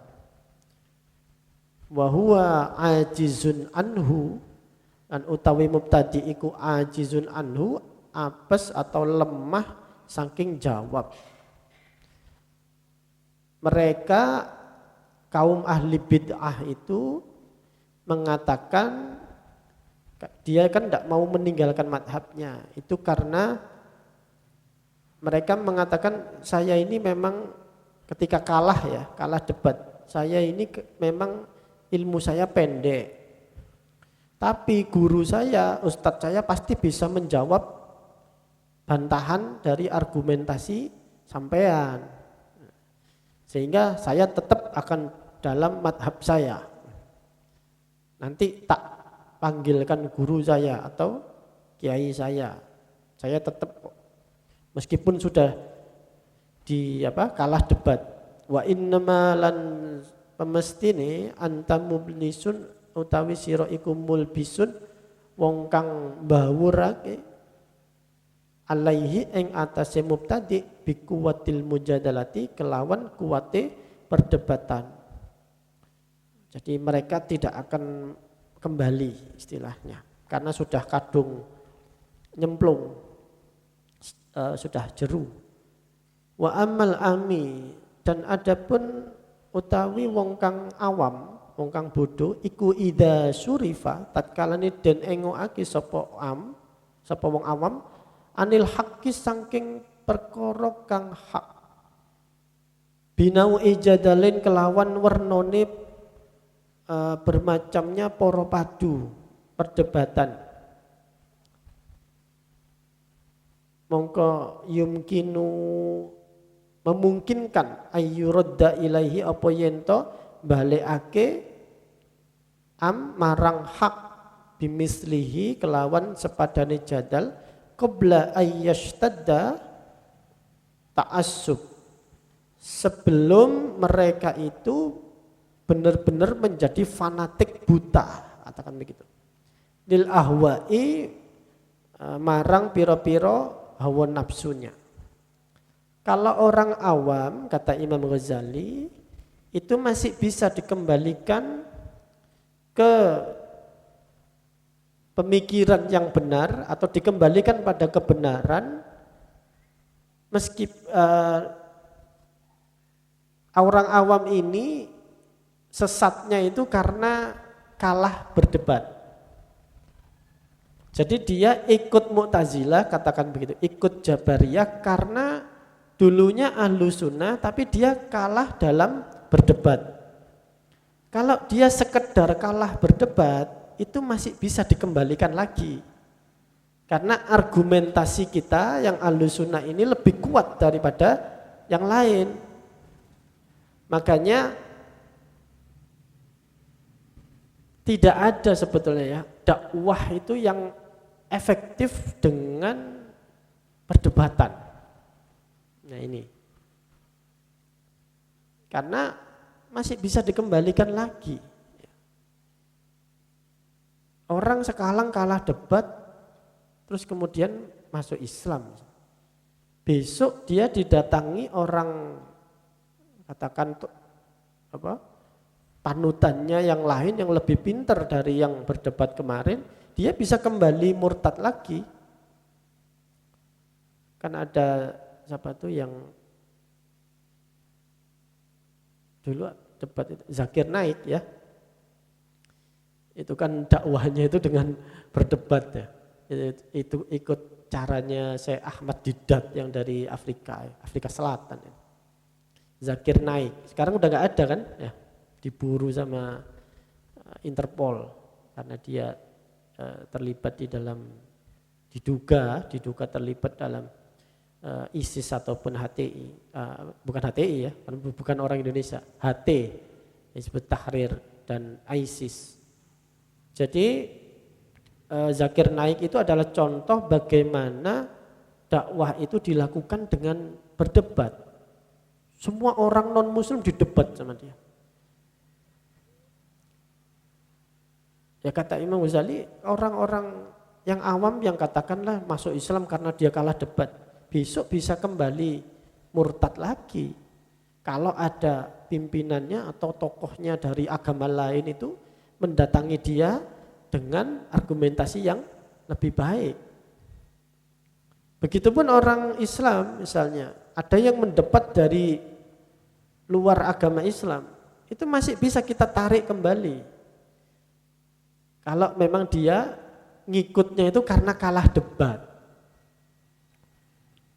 wa huwa ajizun anhu, dan utawi mubtadi iku ajizun anhu, apes atau lemah saking jawab. Mereka kaum ahli bid'ah itu mengatakan dia kan tidak mau meninggalkan madhabnya, itu karena mereka mengatakan saya ini memang ketika kalah debat, saya ini memang ilmu saya pendek, tapi guru saya, ustadz saya pasti bisa menjawab bantahan dari argumentasi sampean. Sehingga saya tetap akan dalam madhab saya. Nanti tak panggilkan guru saya atau kiai saya tetap meskipun sudah kalah debat. Wa innama lan pemestine anta mublisun utawi sira iku mulbisun wong kang mbawurake alaihi ing atase mubtadi bikuwatil mujadalati kelawan kuwate perdebatan. Jadi mereka tidak akan kembali istilahnya karena sudah kadung nyemplung, sudah jeru. Wa amal ami, dan adapun utawi wong kang awam, wong kang bodoh iku idza surifa tatkalane den engokake sapa wong awam anil haqqi saking perkara kang hak binau ijadalin kelawan wernone bermacamnya para padu perdebatan mongko yumkinu memungkinkan ayyuradda ilaihi apa yento balekake marang hak bimislihi kelawan sepadane jadal qabla ayyashtadda ta'assub, sebelum mereka itu benar-benar menjadi fanatik buta, katakan begitu. Lil ahwa'i marang piro-piro hawa nafsunya. Kalau orang awam, kata Imam Ghazali, itu masih bisa dikembalikan ke pemikiran yang benar atau dikembalikan pada kebenaran meski orang awam ini sesatnya itu karena kalah berdebat. Jadi dia ikut Mu'tazilah, katakan begitu, ikut Jabariyah karena dulunya ahlu sunnah tapi dia kalah dalam berdebat. Kalau dia sekedar kalah berdebat itu masih bisa dikembalikan lagi. Karena argumentasi kita yang ahlu sunnah ini lebih kuat daripada yang lain. Makanya tidak ada sebetulnya ya dakwah itu yang efektif dengan perdebatan. Nah ini. Karena masih bisa dikembalikan lagi. Orang sekarang kalah debat terus kemudian masuk Islam. Besok dia didatangi orang katakan panutannya yang lain yang lebih pintar dari yang berdebat kemarin, dia bisa kembali murtad lagi. Kan ada siapa tuh yang dulu debat itu, Zakir Naik ya. Itu kan dakwahnya itu dengan berdebat ya. Itu ikut caranya Syekh Ahmad Didat yang dari Afrika Selatan ya. Zakir Naik. Sekarang udah nggak ada kan ya. Diburu sama Interpol karena dia terlibat di dalam diduga terlibat dalam ISIS ataupun HTI, bukan HTI ya, bukan orang Indonesia, HT, Hizbut Tahrir dan ISIS. Jadi Zakir Naik itu adalah contoh bagaimana dakwah itu dilakukan dengan berdebat. Semua orang non-muslim didebat sama dia. Ya kata Imam Ghazali, orang-orang yang awam yang katakanlah masuk Islam karena dia kalah debat, besok bisa kembali murtad lagi. Kalau ada pimpinannya atau tokohnya dari agama lain itu mendatangi dia dengan argumentasi yang lebih baik. Begitupun orang Islam misalnya, ada yang mendebat dari luar agama Islam, itu masih bisa kita tarik kembali. Kalau memang dia ngikutnya itu karena kalah debat.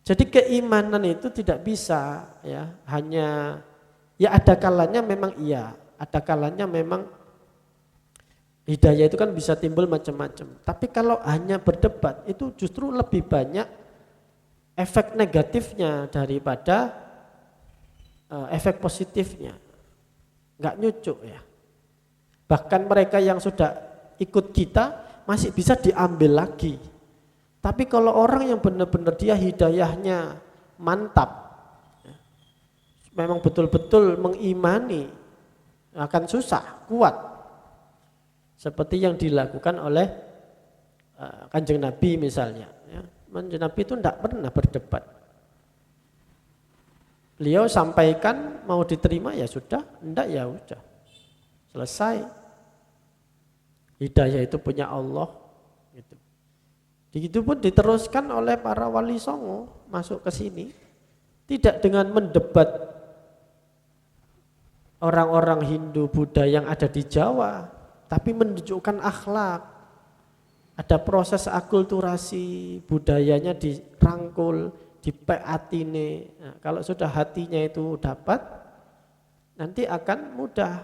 Jadi keimanan itu tidak bisa ya hanya ya ada kalanya memang iya, ada kalanya memang hidayah itu kan bisa timbul macam-macam. Tapi kalau hanya berdebat itu justru lebih banyak efek negatifnya daripada efek positifnya. Enggak nyucuk ya. Bahkan mereka yang sudah ikut kita masih bisa diambil lagi. Tapi kalau orang yang benar-benar dia hidayahnya mantap, memang betul-betul mengimani, akan susah, kuat. Seperti yang dilakukan oleh Kanjeng Nabi misalnya. Kanjeng Nabi itu tidak pernah berdebat. Beliau sampaikan mau diterima ya sudah, tidak ya sudah. Selesai. Hidayah itu punya Allah. Gitu. Begitu pun diteruskan oleh para wali songo masuk ke sini. Tidak dengan mendebat orang-orang Hindu, Buddha yang ada di Jawa. Tapi menunjukkan akhlak. Ada proses akulturasi, budayanya dirangkul, dipek atine. Nah, kalau sudah hatinya itu dapat, nanti akan mudah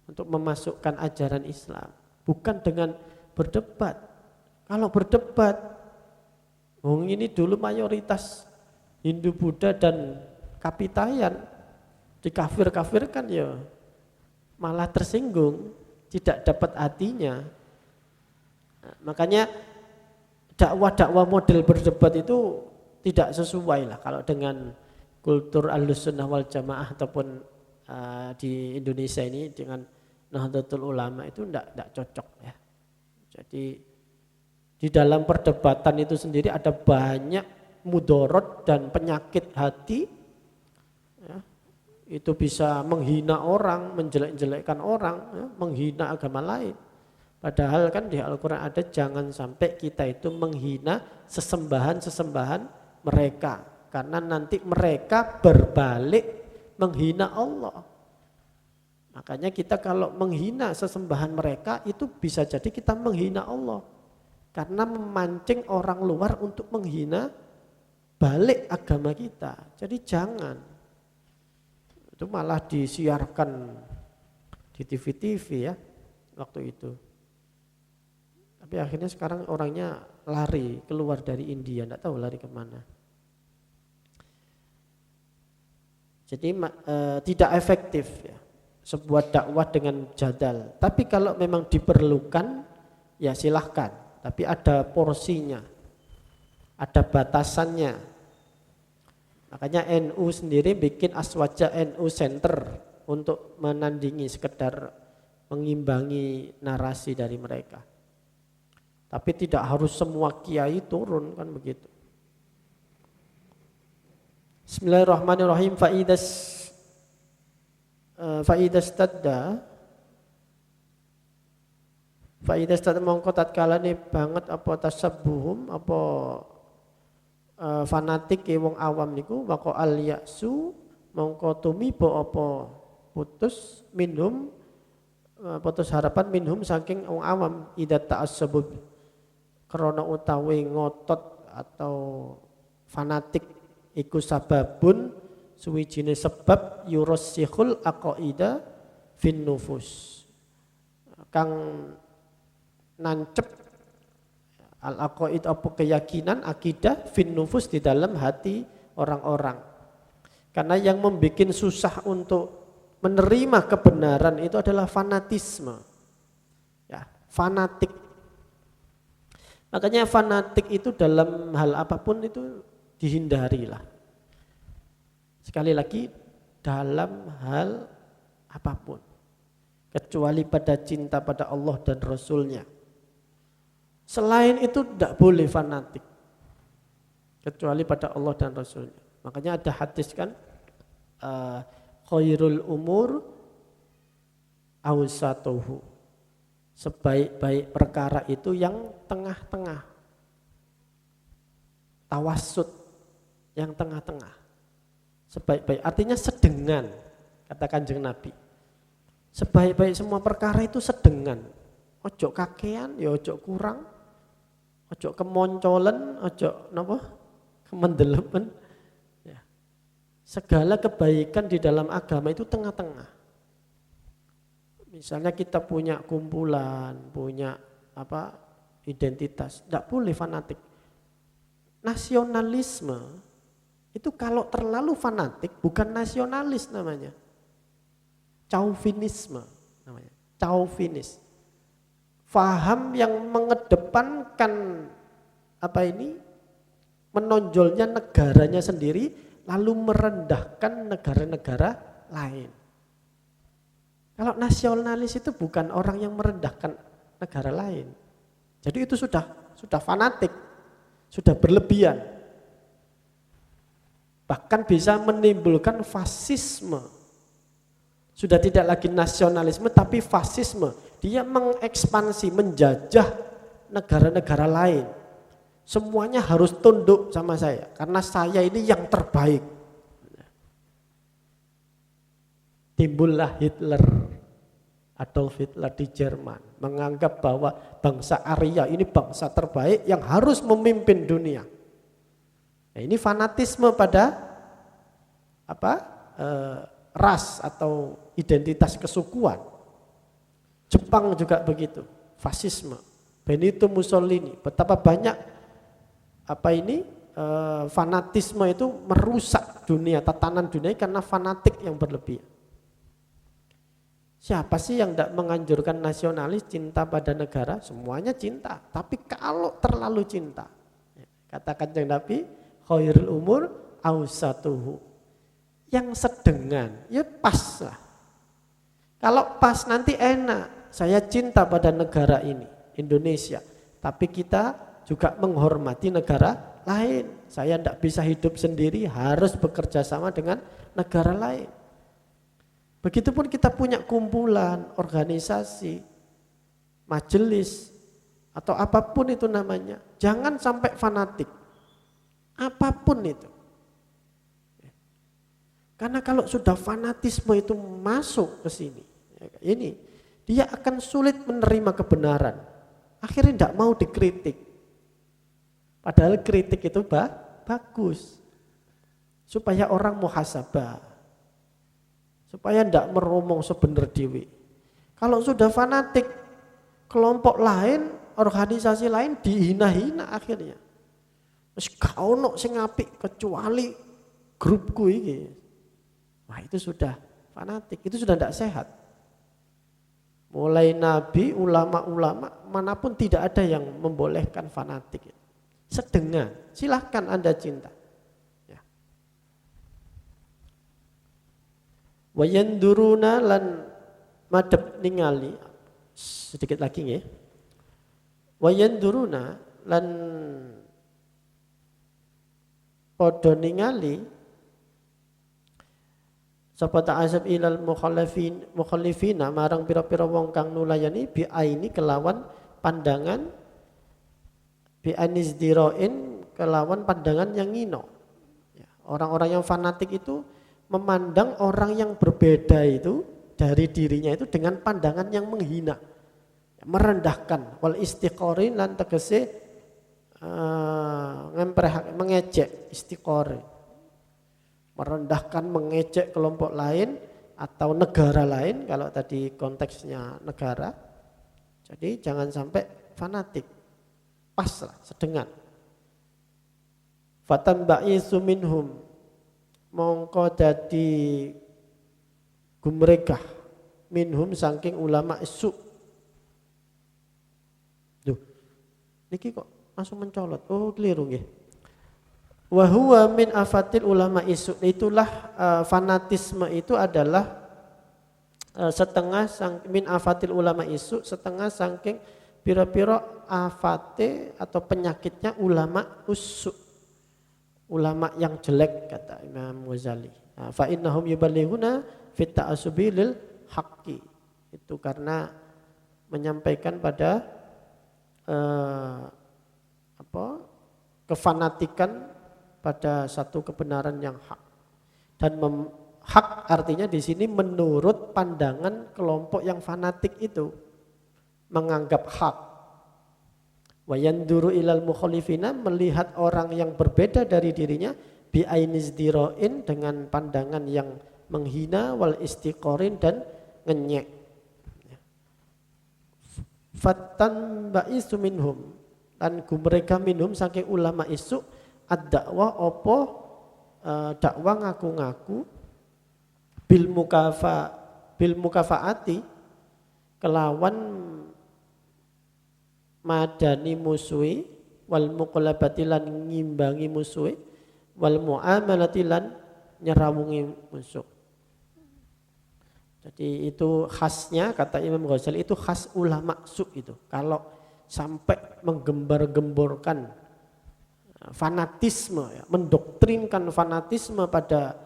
untuk memasukkan ajaran Islam. Bukan dengan berdebat. Kalau berdebat, ini dulu mayoritas Hindu, Buddha dan Kapitayan dikafir-kafirkan ya, malah tersinggung, tidak dapat artinya. Nah, makanya dakwah-dakwah model berdebat itu tidak sesuai lah kalau dengan kultur Ahlussunnah wal Jamaah ataupun di Indonesia ini dengan Nahdlatul Ulama itu tidak cocok ya. Jadi di dalam perdebatan itu sendiri ada banyak mudorot dan penyakit hati ya. Itu bisa menghina orang, menjelek-jelekkan orang ya, menghina agama lain. Padahal kan di Al-Quran ada jangan sampai kita itu menghina sesembahan-sesembahan mereka. karena nanti mereka berbalik menghina Allah. Makanya kita kalau menghina sesembahan mereka itu bisa jadi kita menghina Allah. Karena memancing orang luar untuk menghina balik agama kita. Jadi jangan. Itu malah disiarkan di TV-TV ya waktu itu. Tapi akhirnya sekarang orangnya lari keluar dari India, enggak tahu lari kemana. Jadi tidak efektif ya sebuah dakwah dengan jadal. Tapi kalau memang diperlukan ya silahkan. Tapi ada porsinya, ada batasannya. Makanya NU sendiri bikin Aswaja NU Center untuk menandingi, sekedar mengimbangi narasi dari mereka. Tapi tidak harus semua kiai turun kan begitu. Bismillahirrahmanirrahim. Fa'idas tadda mongko tatkalane banget apa tasabbuhum apa fanatik wong awam niku waqo al ya'su mongko tumiba apa putus harapan minhum saking wong awam idza ta'assabub krana utawi ngotot atau fanatik iku sababun suwijine sebab yurassihul aqaida fin nufus kang nancep al aqaid apa keyakinan akidah fin nufus di dalam hati orang-orang. Karena yang membuat susah untuk menerima kebenaran itu adalah fanatisme. Ya, fanatik. Makanya fanatik itu dalam hal apapun itu dihindarilah. Sekali lagi dalam hal apapun. Kecuali pada cinta pada Allah dan Rasulnya. Selain itu tidak boleh fanatik. Kecuali pada Allah dan Rasulnya. Makanya ada hadis kan. Khairul umur awsatuhu. Sebaik-baik perkara itu yang tengah-tengah. Tawassut yang tengah-tengah. Sebaik-baik artinya sedengan, kata Kanjeng Nabi. Sebaik-baik semua perkara itu sedengan. Ojo kakean, ya ojo kurang. Ojo kemoncolen, ojo napa? Kemendelemen. Ya. Segala kebaikan di dalam agama itu tengah-tengah. Misalnya kita punya kumpulan, punya identitas, tidak boleh fanatik. Nasionalisme itu kalau terlalu fanatik bukan nasionalis namanya. Chauvinisme namanya. Chauvinis. Faham yang mengedepankan menonjolnya negaranya sendiri lalu merendahkan negara-negara lain. Kalau nasionalis itu bukan orang yang merendahkan negara lain. Jadi itu sudah fanatik, sudah berlebihan. Bahkan bisa menimbulkan fasisme. Sudah tidak lagi nasionalisme tapi fasisme. Dia mengekspansi, menjajah negara-negara lain. Semuanya harus tunduk sama saya karena saya ini yang terbaik. Timbullah Hitler, Adolf Hitler di Jerman, menganggap bahwa bangsa Arya ini bangsa terbaik yang harus memimpin dunia. Nah, ini fanatisme pada ras atau identitas kesukuan. Jepang juga begitu, fasisme. Benito Mussolini, betapa banyak fanatisme itu merusak dunia, tatanan dunia karena fanatik yang berlebihan. Siapa sih yang tidak menganjurkan nasionalis, cinta pada negara? Semuanya cinta. Tapi kalau terlalu cinta, katakan Kanjeng Nabi, khairul umur awsatuhu. Yang sedengan, ya pas lah. Kalau pas nanti enak, saya cinta pada negara ini, Indonesia. Tapi kita juga menghormati negara lain. Saya tidak bisa hidup sendiri, harus bekerja sama dengan negara lain. Begitupun kita punya kumpulan, organisasi, majelis, atau apapun itu namanya. Jangan sampai fanatik. Apapun itu. Karena kalau sudah fanatisme itu masuk ke sini, ini dia akan sulit menerima kebenaran. Akhirnya tidak mau dikritik. Padahal kritik itu bagus. Supaya orang muhasabah. Supaya tidak meromong sebenar dewi. Kalau sudah fanatik, kelompok lain, organisasi lain dihina-hina akhirnya. Wis gak ono sing apik kecuali grupku iki. Wah, itu sudah fanatik, itu sudah tidak sehat. Mulai nabi, ulama-ulama manapun tidak ada yang membolehkan fanatik. Sedengan, silahkan Anda cinta. Ya. Wayanduruna lan madhep ningali, sedikit lagi nggih. Wayanduruna lan padha ningali sapa ta'azab ilal mukhallifina marang pira-pira wong kang nulayani bi'aini kelawan pandangan bi'anizdiroin kelawan pandangan yang ngino. Ya, orang-orang yang fanatik itu memandang orang yang berbeda itu dari dirinya itu dengan pandangan yang menghina, merendahkan, wal istiqorin lan tegese mengejek, istiqori, merendahkan, mengejek kelompok lain atau negara lain kalau tadi konteksnya negara. Jadi jangan sampai fanatik, pasrah, sedengan. Fatan ba'isu minhum mongko dadi gumregah minhum saking ulama isu. Duh, niki kok langsung mencolot. Oh, keliru nggih. Wa huwa min afatil ulama isu. Itulah fanatisme itu adalah setengah min afatil ulama isu, setengah saking pira-pira afate atau penyakitnya ulama usu. Ulama yang jelek kata Imam Ghazali. Fa innahum yubalighuna fit ta'assubi lil haqqi. Itu karena menyampaikan pada kefanatikan pada satu kebenaran yang hak. Dan hak artinya di sini menurut pandangan kelompok yang fanatik itu menganggap hak. Wa yanduru ilal mukhalifina melihat orang yang berbeda dari dirinya bi'ainizdiroin dengan pandangan yang menghina wal istiqorin dan ngenyek. Fatan ba'isu minhum dan mereka minhum saking ulama isu ad-dakwah opo dakwah ngaku-ngaku bil mukafaati kelawan madani musuhi wal muqallabati lan ngimbangi musuhi wal muamalati lan nyerawungi musuh. Jadi itu khasnya kata Imam Ghazali itu khas ulama su itu. Kalau sampai menggembar-gemborkan fanatisme, ya, mendoktrinkan fanatisme pada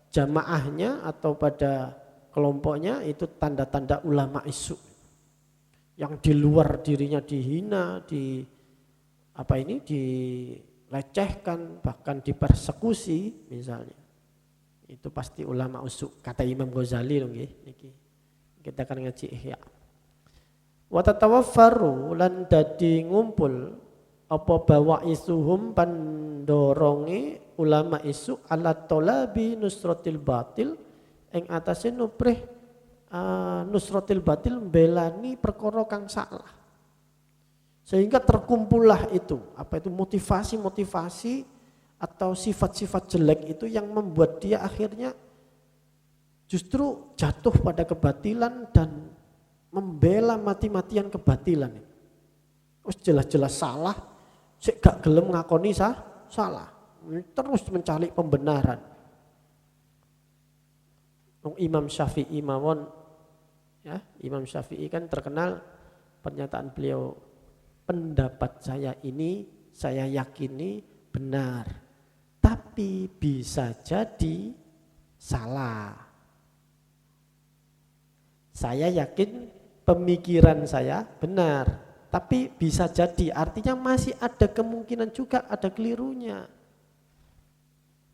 jamaahnya atau pada kelompoknya itu tanda-tanda ulama isu. Yang di luar dirinya dihina, dilecehkan, bahkan dipersekusi misalnya. Itu pasti ulama usuk kata Imam Ghazali dong niki. Kita akan ngaji Ihya. Wa tatawaffaru lan dadi ngumpul apa bawa isuhum pandorongi ulama isu ala tolabi nusratil batil ing atase nuprih nusratil batil belani perkara kang salah. Sehingga terkumpullah itu motivasi atau sifat-sifat jelek itu yang membuat dia akhirnya justru jatuh pada kebatilan dan membela mati-matian kebatilan. Jelas-jelas salah, sik gak gelem ngakoni salah, terus mencari pembenaran. Imam Syafi'i mawon, ya, Imam Syafi'i kan terkenal pernyataan beliau, pendapat saya ini saya yakini benar, tapi bisa jadi salah. Saya yakin pemikiran saya benar, tapi bisa jadi artinya masih ada kemungkinan juga ada kelirunya.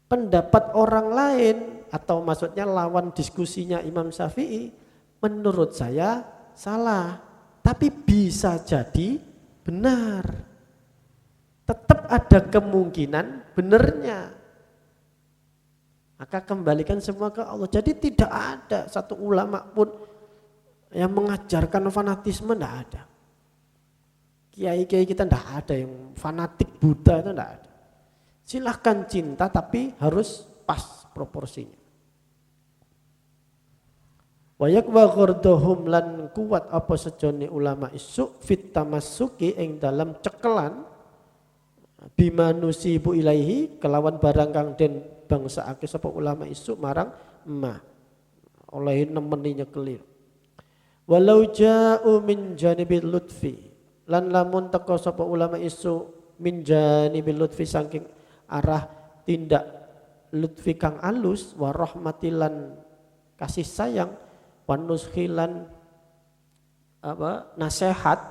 Pendapat orang lain atau maksudnya lawan diskusinya Imam Syafi'i, menurut saya salah, tapi bisa jadi benar. Tetap ada kemungkinan benernya. Maka kembalikan semua ke Allah. Jadi tidak ada satu ulama pun yang mengajarkan fanatisme, tidak ada. Kiai-kiai kita tidak ada yang fanatik Buddha, itu tidak ada. Silahkan cinta tapi harus pas proporsinya. Wayak wa ghurduhum lan kuat apa sejone ulama isu fit tamassuki ing dalam cekelan bima nusibu ilaihi kelawan barang kang den bangsaake sapa ulama isu marang ma oleh nemeni nyekelir. Walau ja'u min janibil lutfi lan lamun teko sapa ulama isu min janibil lutfi saking arah tindak lutfi kang alus wa rahmatilan kasih sayang wa nuskhilan nasihat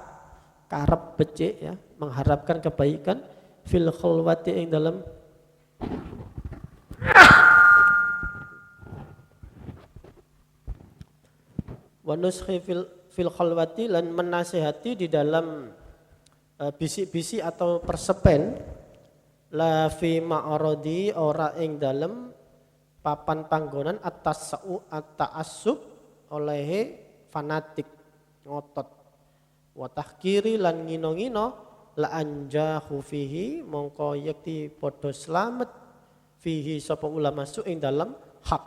karep becik ya mengharapkan kebaikan fil khulwati ing dalam wa nuskhi fil khalwati lan menasihati di dalam bisik-bisik atau persepen la fi ma'aradi ora ing dalam papan panggonan atas ta'assub oleh fanatik ngotot wa tahkiri lan ngino-ngino la anjahu fihi mongko yakti padha slamet fihi sapa ulama su ing dalam hak.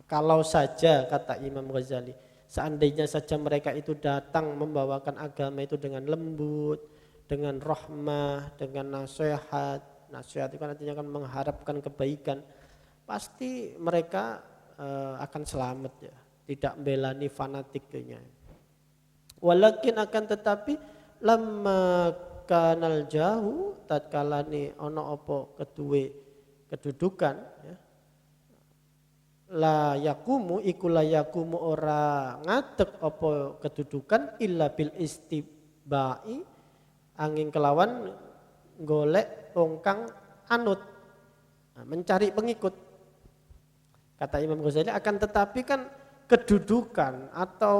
Kalau saja kata Imam Ghazali, seandainya saja mereka itu datang membawakan agama itu dengan lembut, dengan rahmah, dengan nasihat. Nasihat itu kan artinya kan mengharapkan kebaikan. Pasti mereka akan selamat ya, tidak belani fanatiknya. Walakin akan tetapi lamma kanal jauh tatkala ni ono opo keduwe kedudukan ya. La yakumu iku la yakumu ora ngadeg apa kedudukan illa bil istibai angin kelawan golek wong kang anut mencari pengikut. Kata Imam Ghazali akan tetapi kan kedudukan atau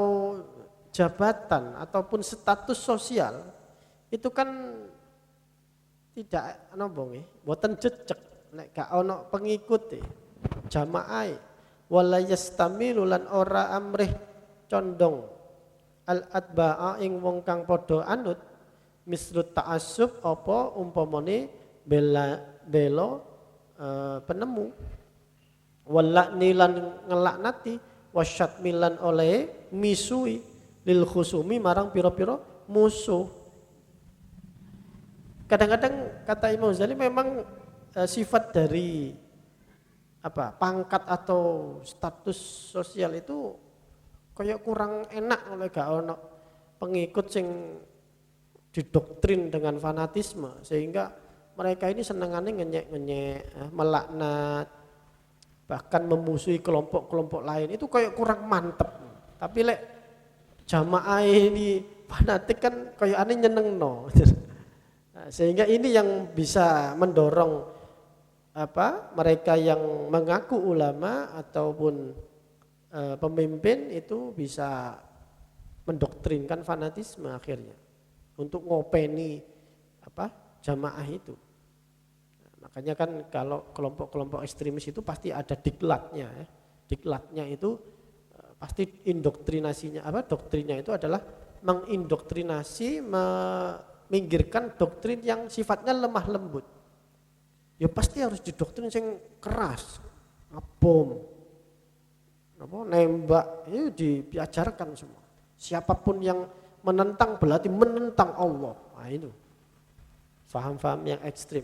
jabatan ataupun status sosial itu kan tidak napa nggih mboten jejeg nek gak ana pengikut jamaah wala yastamilu lan ora amrih condong al atba'a ing wong kang padha anut mislut ta'assub apa umpamane belo penemu wala nilan ngelaknati wasyat milan oleh misui lil khusumi marang pira-pira musuh. Kadang-kadang kata Imam Ghazali memang sifat dari pangkat atau status sosial itu kayak kurang enak oleh gak ono pengikut sing didoktrin dengan fanatisme sehingga mereka ini senengannya ngenyek-ngenyek, melaknat, bahkan memusuhi kelompok-kelompok lain itu kayak kurang mantep. Tapi lek jamaah ini fanatik kan kayak aneh nyenengno. Sehingga ini yang bisa mendorong mereka yang mengaku ulama ataupun pemimpin itu bisa mendoktrinkan fanatisme akhirnya untuk ngopeni jamaah itu. Makanya kan kalau kelompok-kelompok ekstremis itu pasti ada diklatnya ya. Diklatnya itu pasti indoktrinasinya doktrinnya itu adalah mengindoktrinasi minggirkan doktrin yang sifatnya lemah lembut. Ya pasti harus didoktrin yang keras, bom, nembak, itu diajarkan semua. Siapapun yang menentang berarti menentang Allah. Nah itu, faham-faham yang ekstrim.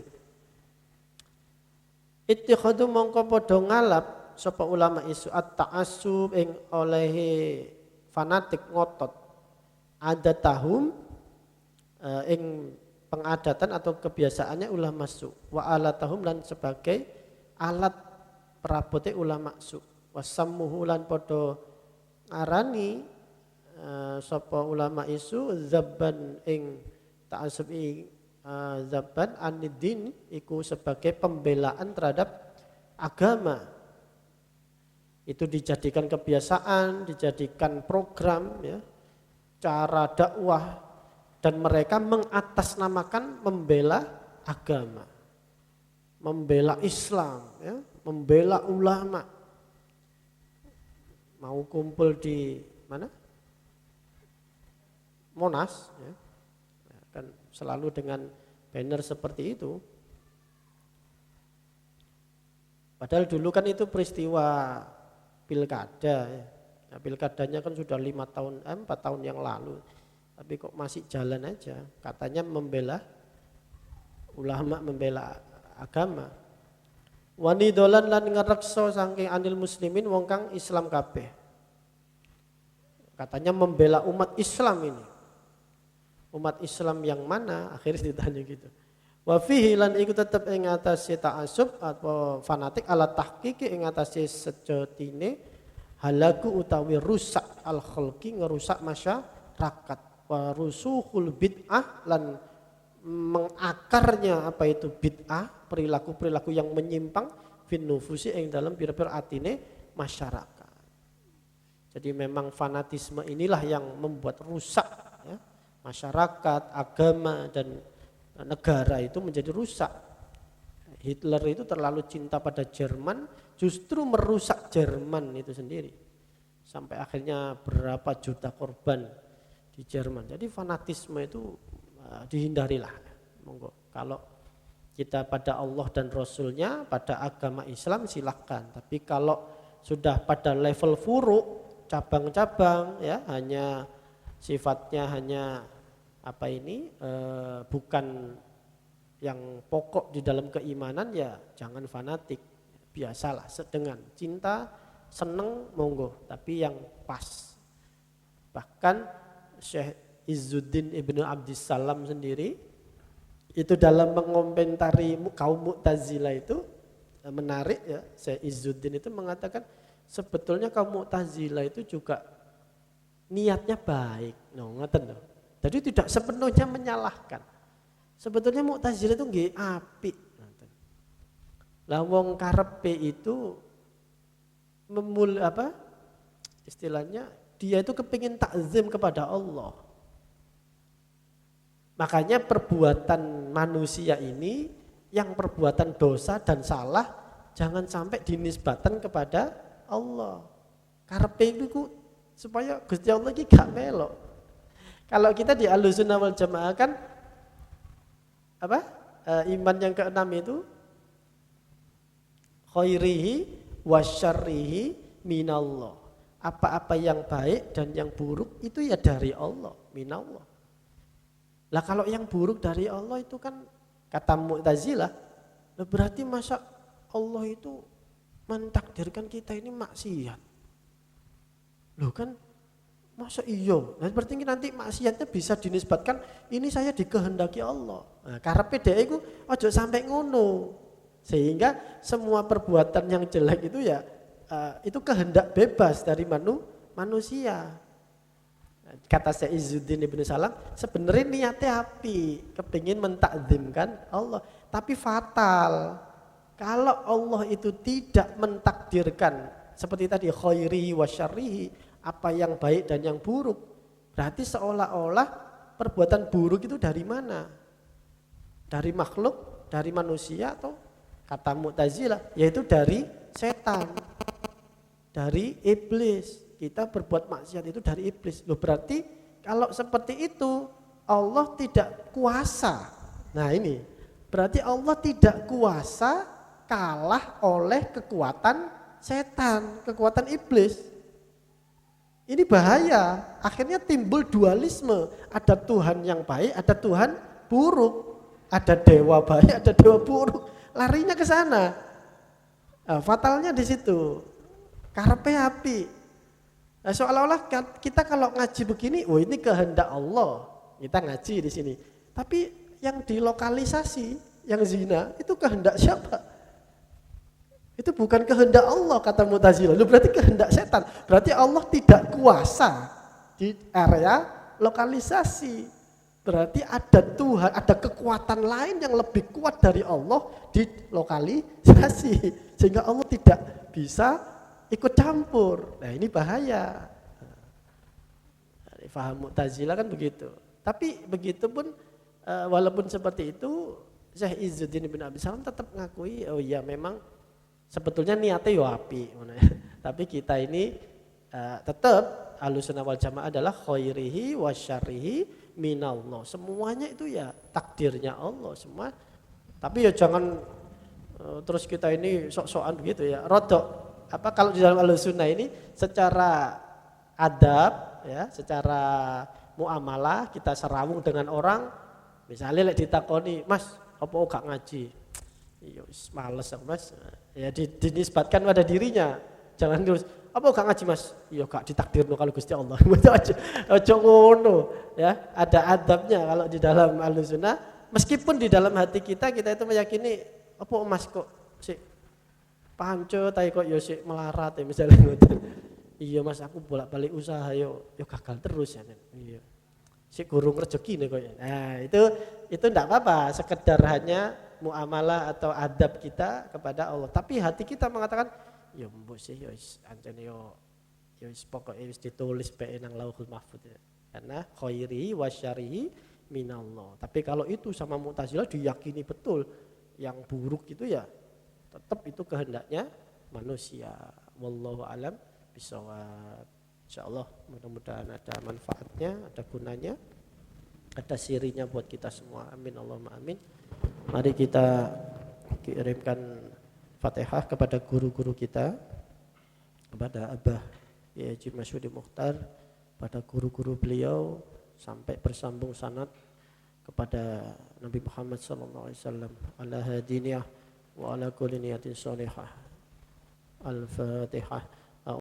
Ittikhadu mongko padha ngalap sapa ulama isu at-ta'assub ing olehe fanatik ngotot adatahum ing pengadatan atau kebiasaannya ulama su wa alatahum lan sebagai alat perabote ulama su wasammuhu lan padha ngarani sapa ulama isu zabban ing ta'assub zabban anidin iku sebagai pembelaan terhadap agama Itu dijadikan kebiasaan, dijadikan program, ya, cara dakwah, dan mereka mengatasnamakan membela agama, membela Islam, ya, membela ulama. Mau kumpul di mana? Monas, ya, kan selalu dengan banner seperti itu. Padahal dulu kan itu peristiwa pilkada, ya. Nah, pilkadanya kan sudah 4 tahun yang lalu, tapi kok masih jalan aja. Katanya membela ulama, membela agama. Wani dolan lan ngerekso saking anil muslimin wong kang Islam kabeh. Katanya membela umat Islam ini. Umat Islam yang mana? Akhirnya ditanya gitu. Wa fihi lan iku tetep ing atase ta'assub atau fanatik ala tahqiqi ing atase sejatine halaku utawi rusak al khalqi ngerusak masyarakat. Wa rusukhul bid'ah lan mengakarnya apa itu bid'ah, perilaku-perilaku yang menyimpang fin nufusi ing dalam pira-pira atine masyarakat. Jadi memang fanatisme inilah yang membuat rusak, ya, masyarakat, agama dan negara itu menjadi rusak. Hitler itu terlalu cinta pada Jerman, justru merusak Jerman itu sendiri. Sampai akhirnya berapa juta korban di Jerman. Jadi fanatisme itu dihindarilah. Monggo. Kalau kita pada Allah dan Rasulnya, pada agama Islam silahkan. Tapi kalau sudah pada level furu, cabang-cabang, ya, hanya sifatnya hanya apa ini, bukan yang pokok di dalam keimanan, ya jangan fanatik. Biasalah dengan cinta, seneng, monggo, tapi yang pas. Bahkan Syekh Izzuddin Ibnu Abdissalam sendiri itu dalam mengomentari kaum Mu'tazilah itu menarik, ya. Syekh Izzuddin itu mengatakan sebetulnya kaum Mu'tazilah itu juga niatnya baik. Ngoten lho. Jadi tidak sepenuhnya menyalahkan. Sebetulnya Mu'tazilah itu nggih apik. Lah wong karepe itu istilahnya dia itu kepingin takzim kepada Allah. Makanya perbuatan manusia ini yang perbuatan dosa dan salah jangan sampai dinisbatan kepada Allah. Karepe itu supaya Gusti Allah iki gak melok. Kalau kita di Ahlussunnah wal Jamaah kan iman yang keenam itu khairihi wasyarrihi minallah. Apa-apa yang baik dan yang buruk itu ya dari Allah, minallah. Lah kalau yang buruk dari Allah itu kan kata Mu'tazilah, berarti masa Allah itu mentakdirkan kita ini maksiat. Loh kan masa iya? Nah, berarti nanti maksiatnya bisa dinisbatkan ini saya dikehendaki Allah. Nah, karepe dhek iku aja sampai ngono. Sehingga semua perbuatan yang jelek itu ya itu kehendak bebas dari manusia. Kata Syekh Izzuddin Ibnu Salam, sebenarnya niatnya api, kepingin mentakzimkan Allah, tapi fatal. Kalau Allah itu tidak mentakdirkan seperti tadi khairihi wa syarrihi, apa yang baik dan yang buruk, berarti seolah-olah perbuatan buruk itu dari mana? Dari makhluk, dari manusia, atau kata Mu'tazilah yaitu dari setan, dari iblis. Kita berbuat maksiat itu dari iblis. Loh berarti kalau seperti itu Allah tidak kuasa. Nah ini berarti Allah tidak kuasa kalah oleh kekuatan setan, kekuatan iblis. Ini bahaya. Akhirnya timbul dualisme. Ada Tuhan yang baik, ada Tuhan buruk. Ada dewa baik, ada dewa buruk. Larinya ke sana. Nah, fatalnya di situ. Karepe api. Nah, seolah-olah kita kalau ngaji begini, oh ini kehendak Allah. Kita ngaji di sini. Tapi yang dilokalisasi, yang zina, itu kehendak siapa? Itu bukan kehendak Allah kata Mu'tazilah. Lu berarti kehendak setan. Berarti Allah tidak kuasa di area lokalisasi. Berarti ada Tuhan, ada kekuatan lain yang lebih kuat dari Allah di lokalisasi. Sehingga Allah tidak bisa ikut campur. Nah ini bahaya. Faham Mu'tazilah kan begitu. Tapi begitu pun walaupun seperti itu, Syekh Izzuddin bin Abi Salam tetap ngakui, oh iya memang sebetulnya niatnya yo api. Tapi kita ini tetap Ahlussunnah wal Jamaah adalah khairihi wa syarrihi minallah. Semuanya itu ya takdirnya Allah semua. Tapi ya jangan terus kita ini sok-sokan begitu ya. Rodok apa kalau di dalam Ahlussunnah ini secara adab ya, secara muamalah kita serawung dengan orang, misalnya lek ditakoni, "Mas, apa gak ngaji?" Iya, males aku, Mas. Ya dinisbatkan pada dirinya. Jangan terus, "Apa gak ngaji, Mas?" Iya, gak ditakdirno kalau Gusti Allah. Aja ngono, ya. Ada adabnya kalau di dalam Ahlussunnah, meskipun di dalam hati kita itu meyakini, "Apa Mas kok sik pancet ae kok ya sik melarat ya," misalnya ngoten. Iya Mas, aku bolak-balik usaha yo gagal terus ya. Iya. Si gurung rezeki nih kok. Nah, itu enggak apa-apa, sekedar hanya muamalah atau adab kita kepada Allah. Tapi hati kita mengatakan, ya mbok sih yo ancene yo wis pokoke wis ditulis bae nang Lauhul Mahfuz ya. Karena khairi wa syarrihi minallah. Tapi kalau itu sama Mu'tazilah diyakini betul, yang buruk itu ya tetap itu kehendaknya manusia. Wallahu alam bisawab. Insyaallah mudah-mudahan ada manfaatnya, ada gunanya, ada sirinya buat kita semua. Amin Allahumma amin. Mari kita kirimkan Fatihah kepada guru-guru kita, kepada Abah Haji Masyudi Mukhtar, pada guru-guru beliau sampai bersambung sanad kepada Nabi Muhammad sallallahu alaihi wasallam. Ala hadiniyah wa ala kulli niyatin shalihah. Al-Fatihah.